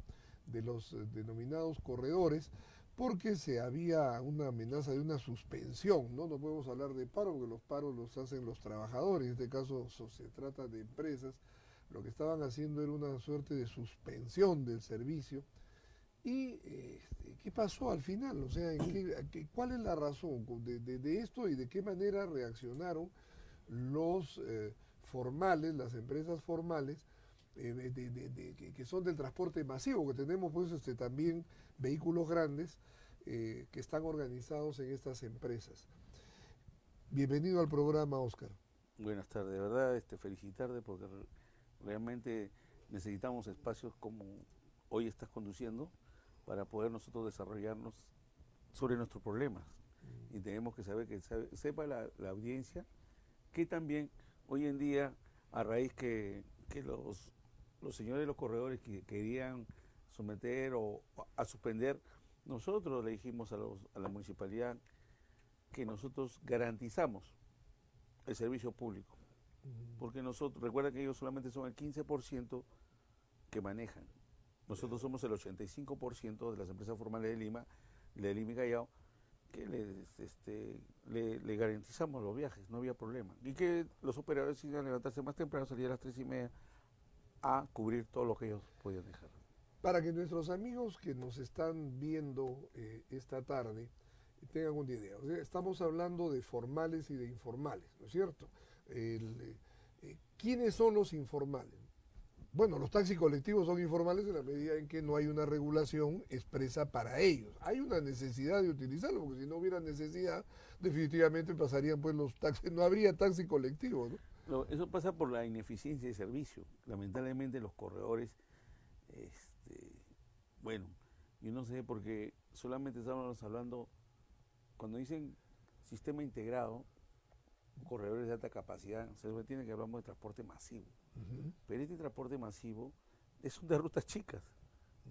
Speaker 1: de los denominados corredores, porque había una amenaza de una suspensión, ¿no? No podemos hablar de paro, porque los paros los hacen los trabajadores, en este caso se trata de empresas. Lo que estaban haciendo era una suerte de suspensión del servicio. ¿Y qué pasó al final? O sea, ¿cuál es la razón de esto y de qué manera reaccionaron los formales, las empresas formales, que son del transporte masivo, que tenemos pues también vehículos grandes que están organizados en estas empresas. Bienvenido al programa, Óscar.
Speaker 5: Buenas tardes, de verdad felicitarte porque realmente necesitamos espacios como hoy estás conduciendo para poder nosotros desarrollarnos sobre nuestros problemas. Y tenemos que saber, que sepa la audiencia que también hoy en día, a raíz que los señores de los corredores que querían someter o a suspender, nosotros le dijimos a la municipalidad que nosotros garantizamos el servicio público. Porque nosotros, recuerda que ellos solamente son el 15% que manejan. Nosotros somos el 85% de las empresas formales de Lima y Callao, que le garantizamos los viajes, no había problema. Y que los operadores iban a levantarse más temprano, salir a las 3:30 a cubrir todo lo que ellos podían dejar.
Speaker 1: Para que nuestros amigos que nos están viendo esta tarde tengan una idea. O sea, estamos hablando de formales y de informales, ¿no es cierto? ¿Quiénes son los informales? Bueno, los taxis colectivos son informales en la medida en que no hay una regulación expresa para ellos. Hay una necesidad de utilizarlo, porque si no hubiera necesidad, definitivamente pasarían pues los taxis, no habría taxi colectivo, ¿no?
Speaker 5: Eso pasa por la ineficiencia de servicio. Lamentablemente los corredores, bueno, yo no sé, porque solamente estamos hablando, cuando dicen sistema integrado, corredores de alta capacidad, se entiende que hablamos de transporte masivo. Pero este transporte masivo es de rutas chicas.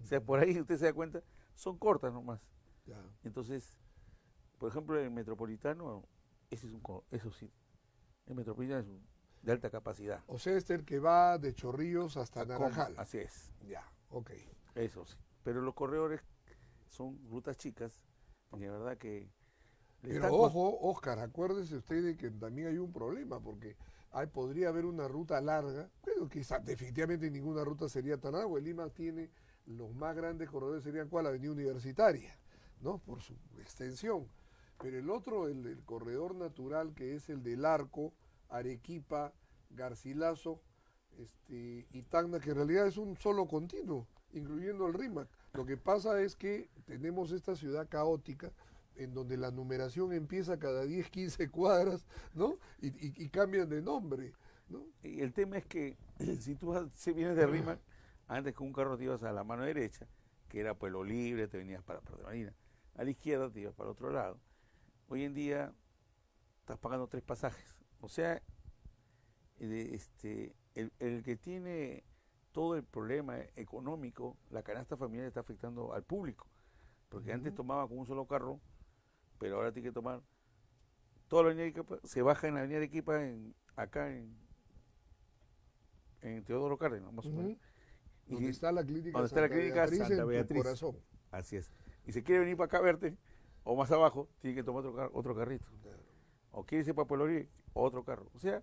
Speaker 5: O sea, por ahí usted se da cuenta, son cortas nomás. Ya. Entonces, por ejemplo, el metropolitano, eso sí, el metropolitano es de alta capacidad.
Speaker 1: O sea, el que va de Chorrillos hasta Naranjal.
Speaker 5: Así es.
Speaker 1: Ya, ok.
Speaker 5: Eso sí. Pero los corredores son rutas chicas, y de verdad que...
Speaker 1: Pero ojo, Óscar, acuérdese usted de que también hay un problema, porque podría haber una ruta larga, bueno, quizás definitivamente ninguna ruta sería tan larga, el Lima tiene los más grandes corredores, serían ¿cuál? La Avenida Universitaria, ¿no? Por su extensión. Pero el otro, el corredor natural, que es el del Arco, Arequipa, Garcilaso y Tacna, que en realidad es un solo continuo, incluyendo el Rímac. Lo que pasa es que tenemos esta ciudad caótica, en donde la numeración empieza cada 10, 15 cuadras, ¿no? Y cambian de nombre, ¿no?
Speaker 5: Y el tema es que si tú vienes de Rímac, antes con un carro te ibas a la mano derecha, que era Pueblo Libre, te venías para Puerto Marina. A la izquierda te ibas para otro lado. Hoy en día estás pagando 3 pasajes. O sea, el que tiene todo el problema económico, la canasta familiar está afectando al público. Porque antes tomaba con un solo carro, pero ahora tiene que tomar toda la avenida Arequipa, se baja en la avenida Arequipa acá en Teodoro Cárdenas, más o menos.
Speaker 1: Donde está la clínica
Speaker 5: Santa Beatriz.
Speaker 1: Corazón.
Speaker 5: Así es. Y si quiere venir para acá a verte, o más abajo, tiene que tomar otro carrito. Claro. O quiere irse para Pueblo Libre, otro carro. O sea,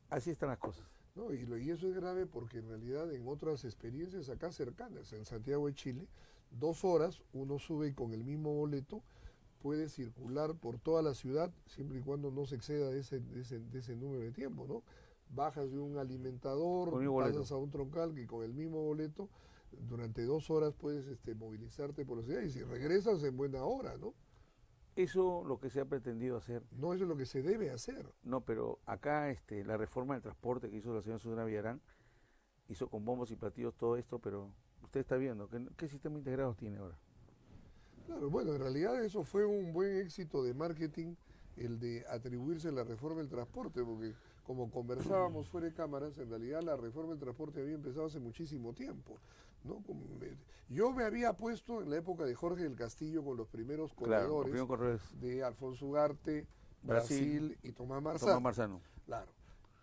Speaker 5: así están las cosas.
Speaker 1: No, y eso es grave porque en realidad en otras experiencias acá cercanas, en Santiago de Chile, 2 horas uno sube con el mismo boleto, puede circular por toda la ciudad siempre y cuando no se exceda de ese número de tiempo, ¿no? Bajas de un alimentador, pasas a un troncal que con el mismo boleto durante 2 horas puedes movilizarte por la ciudad y si regresas en buena hora, ¿no?
Speaker 5: Eso lo que se ha pretendido hacer.
Speaker 1: No, eso es lo que se debe hacer.
Speaker 5: No, pero acá la reforma del transporte que hizo la señora Susana Villarán hizo con bombos y platillos todo esto, pero usted está viendo, ¿qué sistema integrado tiene ahora?
Speaker 1: Claro, bueno, en realidad eso fue un buen éxito de marketing, el de atribuirse la reforma del transporte, porque como conversábamos fuera de cámaras, en realidad la reforma del transporte había empezado hace muchísimo tiempo, ¿no? Yo me había puesto en la época de Jorge del Castillo con los primeros corredores, de Alfonso Ugarte, Brasil y Tomás Marzano. Claro,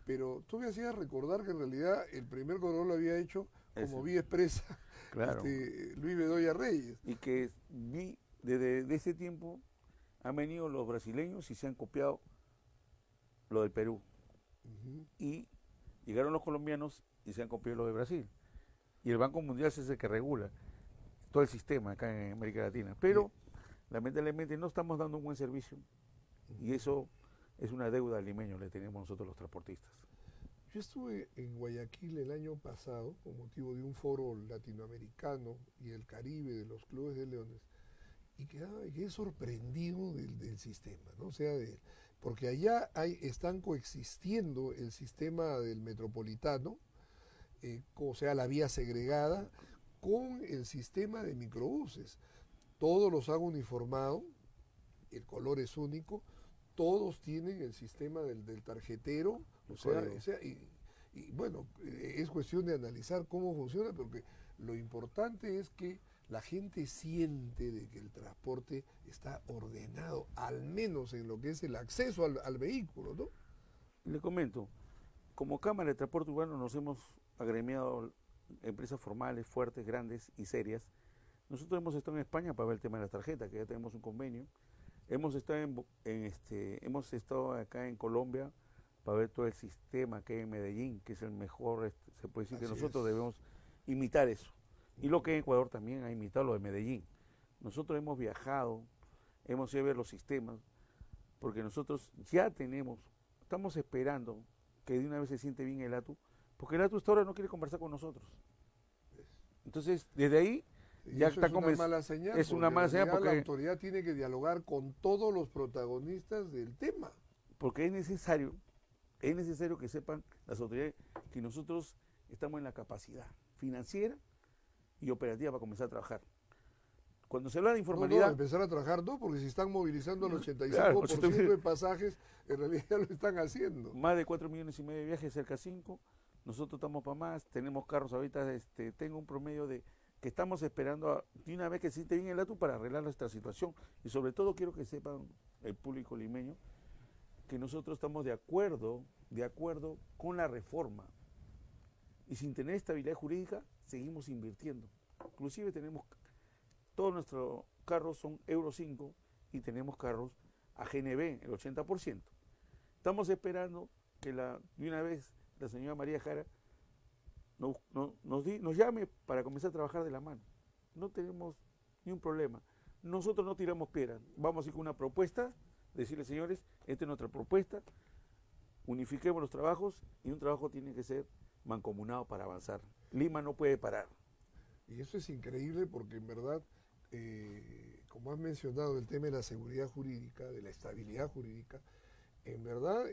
Speaker 1: pero tú me hacías recordar que en realidad el primer corredor lo había hecho como vía expresa,
Speaker 5: claro.
Speaker 1: Luis Bedoya Reyes.
Speaker 5: Y que desde ese tiempo han venido los brasileños y se han copiado lo del Perú. Y llegaron los colombianos y se han copiado lo de Brasil. Y el Banco Mundial es el que regula todo el sistema acá en América Latina. Pero lamentablemente no estamos dando un buen servicio. Y eso es una deuda al limeño, le tenemos nosotros los transportistas.
Speaker 1: Yo estuve en Guayaquil el año pasado con motivo de un foro latinoamericano y el Caribe de los clubes de leones y quedé sorprendido del sistema, ¿no? O sea, porque allá están coexistiendo el sistema del metropolitano, o sea, la vía segregada, con el sistema de microbuses. Todos los han uniformado, el color es único, todos tienen el sistema del tarjetero, y bueno, es cuestión de analizar cómo funciona, porque lo importante es que la gente siente de que el transporte está ordenado, al menos en lo que es el acceso al vehículo, ¿no?
Speaker 5: Le comento, como Cámara de Transporte Urbano nos hemos agremiado empresas formales, fuertes, grandes y serias. Nosotros hemos estado en España para ver el tema de la tarjeta, que ya tenemos un convenio. Hemos estado acá en Colombia para ver todo el sistema que hay en Medellín, que es el mejor, se puede decir que nosotros debemos imitar eso. Y lo que en Ecuador también ha imitado lo de Medellín. Nosotros hemos viajado, hemos ido a ver los sistemas, porque nosotros ya estamos esperando que de una vez se siente bien el ATU, porque el ATU hasta ahora no quiere conversar con nosotros. Entonces, desde ahí ya está
Speaker 1: comenzando. Es una mala señal.
Speaker 5: Es una mala señal porque
Speaker 1: la autoridad tiene que dialogar con todos los protagonistas del tema.
Speaker 5: Porque es necesario que sepan las autoridades que nosotros estamos en la capacidad financiera y operativa para comenzar a trabajar. Cuando se habla de informalidad...
Speaker 1: No, empezar a trabajar no, porque si están movilizando el 85% de pasajes, en realidad ya lo están haciendo.
Speaker 5: Más de 4,5 millones de viajes, cerca de 5. Nosotros estamos para más, tenemos carros ahorita, tengo un promedio de que estamos esperando de una vez que se siente bien el ATU para arreglar nuestra situación. Y sobre todo quiero que sepan el público limeño que nosotros estamos de acuerdo con la reforma. Y sin tener estabilidad jurídica, seguimos invirtiendo. Inclusive todos nuestros carros son Euro 5 y tenemos carros a GNB, el 80%. Estamos esperando que de una vez la señora María Jara nos llame para comenzar a trabajar de la mano. No tenemos ni un problema. Nosotros no tiramos piedras. Vamos a ir con una propuesta, decirle, señores, esta es nuestra propuesta, unifiquemos los trabajos y un trabajo tiene que ser mancomunado para avanzar. Lima no puede parar.
Speaker 1: Y eso es increíble porque en verdad, como has mencionado, el tema de la seguridad jurídica, de la estabilidad jurídica, en verdad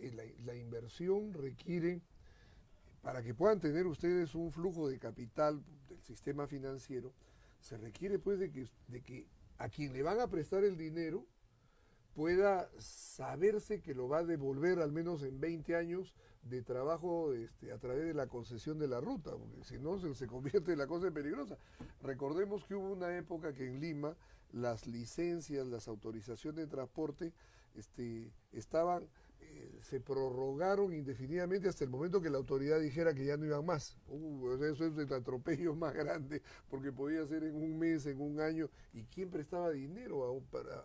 Speaker 1: la inversión requiere, para que puedan tener ustedes un flujo de capital del sistema financiero, se requiere pues de que a quien le van a prestar el dinero pueda saberse que lo va a devolver al menos en 20 años de trabajo a través de la concesión de la ruta, porque si no se convierte en la cosa peligrosa. Recordemos que hubo una época que en Lima las licencias, las autorizaciones de transporte se prorrogaron indefinidamente hasta el momento que la autoridad dijera que ya no iban más. Eso es el atropello más grande, porque podía ser en un mes, en un año, y quién prestaba dinero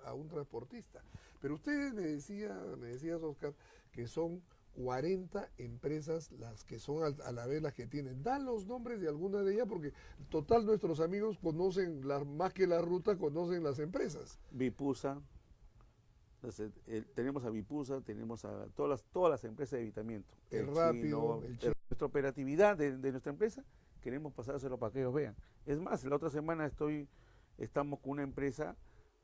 Speaker 1: a un transportista. Pero ustedes me decías, Oscar, que son 40 empresas las que son a la vez las que tienen. Dan los nombres de algunas de ellas, porque total nuestros amigos conocen, más que la ruta, conocen las empresas.
Speaker 5: Vipusa. Tenemos a Vipusa, tenemos a todas las empresas de evitamiento.
Speaker 1: El Rápido,
Speaker 5: nuestra operatividad de nuestra empresa, queremos pasárselo para que ellos vean. Es más, la otra semana estamos con una empresa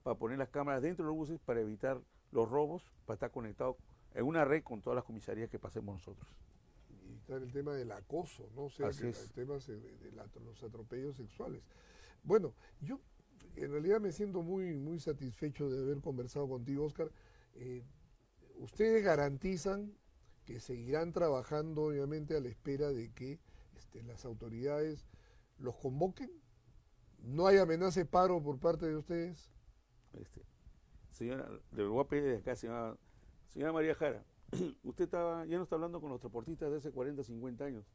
Speaker 5: para poner las cámaras dentro de los buses para evitar los robos, para estar conectado en una red con todas las comisarías que pasemos nosotros.
Speaker 1: Y está el tema del acoso, ¿no? O sea,
Speaker 5: el
Speaker 1: tema de los atropellos sexuales. Bueno, yo en realidad me siento muy, muy satisfecho de haber conversado contigo, Oscar. Ustedes garantizan que seguirán trabajando, obviamente, a la espera de que las autoridades los convoquen. ¿No hay amenaza de paro por parte de ustedes?
Speaker 5: Señora, le voy a pedir de acá, señora María Jara, usted ya no está hablando con los transportistas de hace 40, 50 años.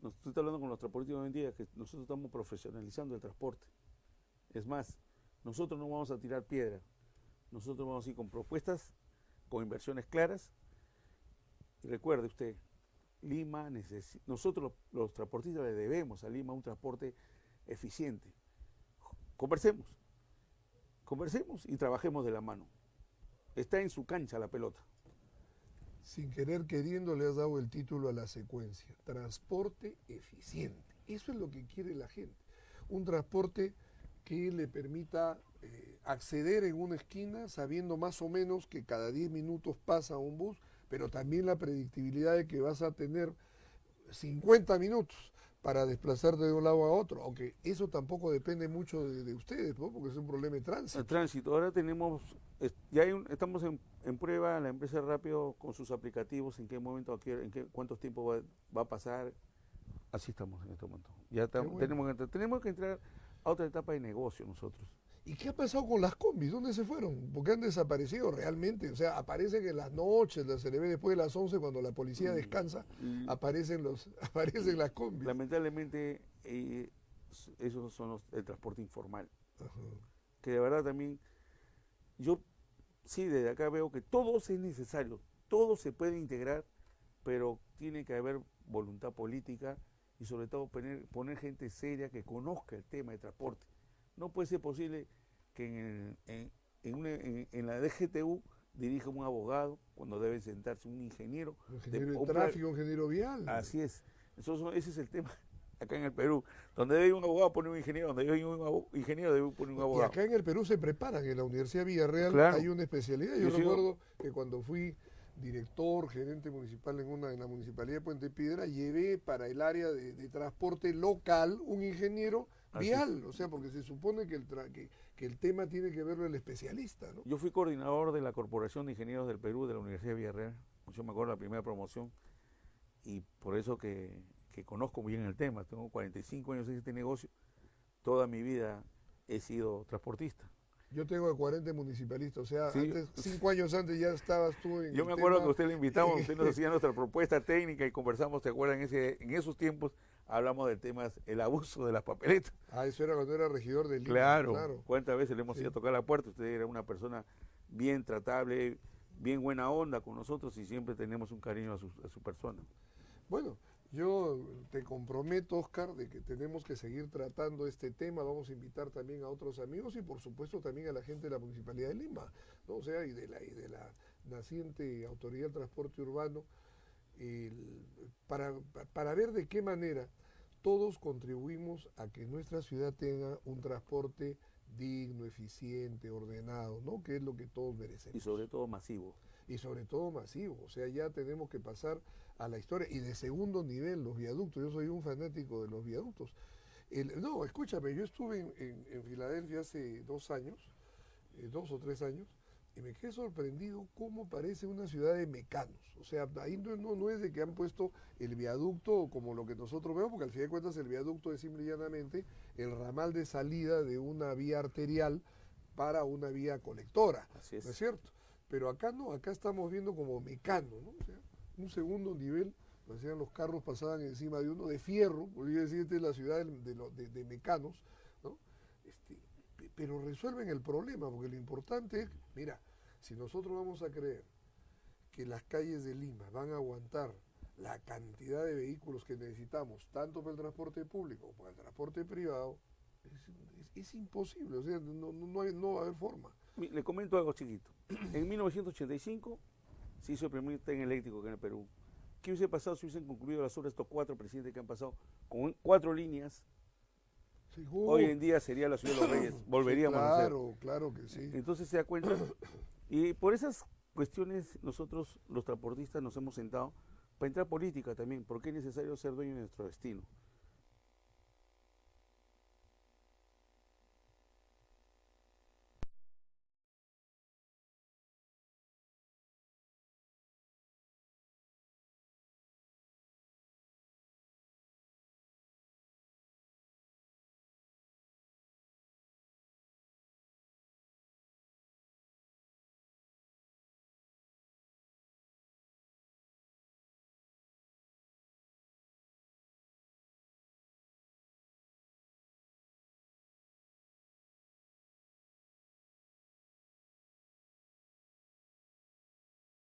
Speaker 5: Usted está hablando con los transportistas hoy en día, que nosotros estamos profesionalizando el transporte. Es más, nosotros no vamos a tirar piedra, nosotros vamos a ir con propuestas, con inversiones claras. Y recuerde usted, Lima nosotros los transportistas le debemos a Lima un transporte eficiente. Conversemos y trabajemos de la mano. Está en su cancha la pelota.
Speaker 1: Sin querer queriendo le has dado el título a la secuencia. Transporte eficiente. Eso es lo que quiere la gente. Un transporte que le permita acceder en una esquina sabiendo más o menos que cada 10 minutos pasa un bus, pero también la predictibilidad de que vas a tener 50 minutos para desplazarte de un lado a otro, aunque eso tampoco depende mucho de ustedes, ¿no? Porque es un problema de tránsito.
Speaker 5: El tránsito, ahora tenemos, estamos en prueba, la empresa Rápido con sus aplicativos, en qué momento, cuántos tiempos va a pasar, así estamos en este momento. Ya tenemos que entrar a otra etapa de negocio nosotros.
Speaker 1: ¿Y qué ha pasado con las combis? ¿Dónde se fueron? ¿Por qué han desaparecido realmente? O sea, aparecen en las noches, se le ve después de las 11 cuando la policía descansa, aparecen las combis.
Speaker 5: Lamentablemente, esos son el transporte informal.
Speaker 1: Ajá.
Speaker 5: Que de verdad también, yo sí desde acá veo que todo es necesario, todo se puede integrar, pero tiene que haber voluntad política y sobre todo poner gente seria que conozca el tema de transporte. No puede ser posible que en la DGTU dirija un abogado cuando debe sentarse un ingeniero.
Speaker 1: Un ingeniero de tráfico, un ingeniero vial.
Speaker 5: Así es. Ese es el tema acá en el Perú. Donde debe ir un abogado pone un ingeniero, donde debe ir un ingeniero debe poner un abogado.
Speaker 1: Y acá en el Perú se preparan, en la Universidad Villarreal hay una especialidad. Yo recuerdo que cuando fui director, gerente municipal en la Municipalidad de Puente Piedra, llevé para el área de transporte local un ingeniero vial, o sea, porque se supone que el tema tiene que verlo el especialista, ¿no?
Speaker 5: Yo fui coordinador de la Corporación de Ingenieros del Perú, de la Universidad de Villarreal, yo me acuerdo de la primera promoción, y por eso que conozco muy bien el tema. Tengo 45 años en este negocio, toda mi vida he sido transportista.
Speaker 1: Yo tengo 40 municipalistas, o sea, sí. 5 años antes ya estabas tú en
Speaker 5: Yo me acuerdo que usted le invitamos, usted nos hacía nuestra propuesta técnica y conversamos, ¿te acuerdan? En esos tiempos hablamos del tema, el abuso de las papeletas.
Speaker 1: Ah, eso era cuando era regidor del Lima.
Speaker 5: Claro. ¿Cuántas veces le hemos ido a tocar la puerta? Usted era una persona bien tratable, bien buena onda con nosotros y siempre tenemos un cariño a su persona.
Speaker 1: Bueno, yo te comprometo, Oscar, de que tenemos que seguir tratando este tema. Vamos a invitar también a otros amigos y por supuesto también a la gente de la Municipalidad de Lima, ¿no? O sea, y de la naciente Autoridad del Transporte Urbano, para ver de qué manera todos contribuimos a que nuestra ciudad tenga un transporte digno, eficiente, ordenado, ¿no? Que es lo que todos merecemos.
Speaker 5: Y sobre todo masivo.
Speaker 1: Y sobre todo masivo, o sea, ya tenemos que pasar a la historia. Y de segundo nivel, los viaductos, yo soy un fanático de los viaductos. No, escúchame, yo estuve en Filadelfia hace 2 años, 2 o 3 años, y me quedé sorprendido cómo parece una ciudad de mecanos. O sea, ahí no es de que han puesto el viaducto como lo que nosotros vemos, porque al fin de cuentas el viaducto es simple y llanamente el ramal de salida de una vía arterial para una vía colectora,
Speaker 5: Así es.
Speaker 1: ¿no es cierto? Pero acá no, acá estamos viendo como mecano, ¿no? O sea, un segundo nivel, parecían los carros pasaban encima de uno, de fierro, podría decir, esta es la ciudad de mecanos, ¿no? Pero resuelven el problema, porque lo importante es, mira, si nosotros vamos a creer que las calles de Lima van a aguantar la cantidad de vehículos que necesitamos, tanto para el transporte público como para el transporte privado, es imposible, o sea, no va a haber forma.
Speaker 5: Le comento algo chiquito. En 1985 se hizo el primer tren eléctrico en el Perú. ¿Qué hubiese pasado si hubiesen concluido las obras de estos 4 presidentes que han pasado con 4 líneas?
Speaker 1: Sí,
Speaker 5: hoy en día sería la ciudad de los Reyes, volveríamos
Speaker 1: sí,
Speaker 5: a ser.
Speaker 1: Claro que sí.
Speaker 5: Entonces se da cuenta, y por esas cuestiones nosotros los transportistas nos hemos sentado para entrar política también, porque es necesario ser dueño de nuestro destino.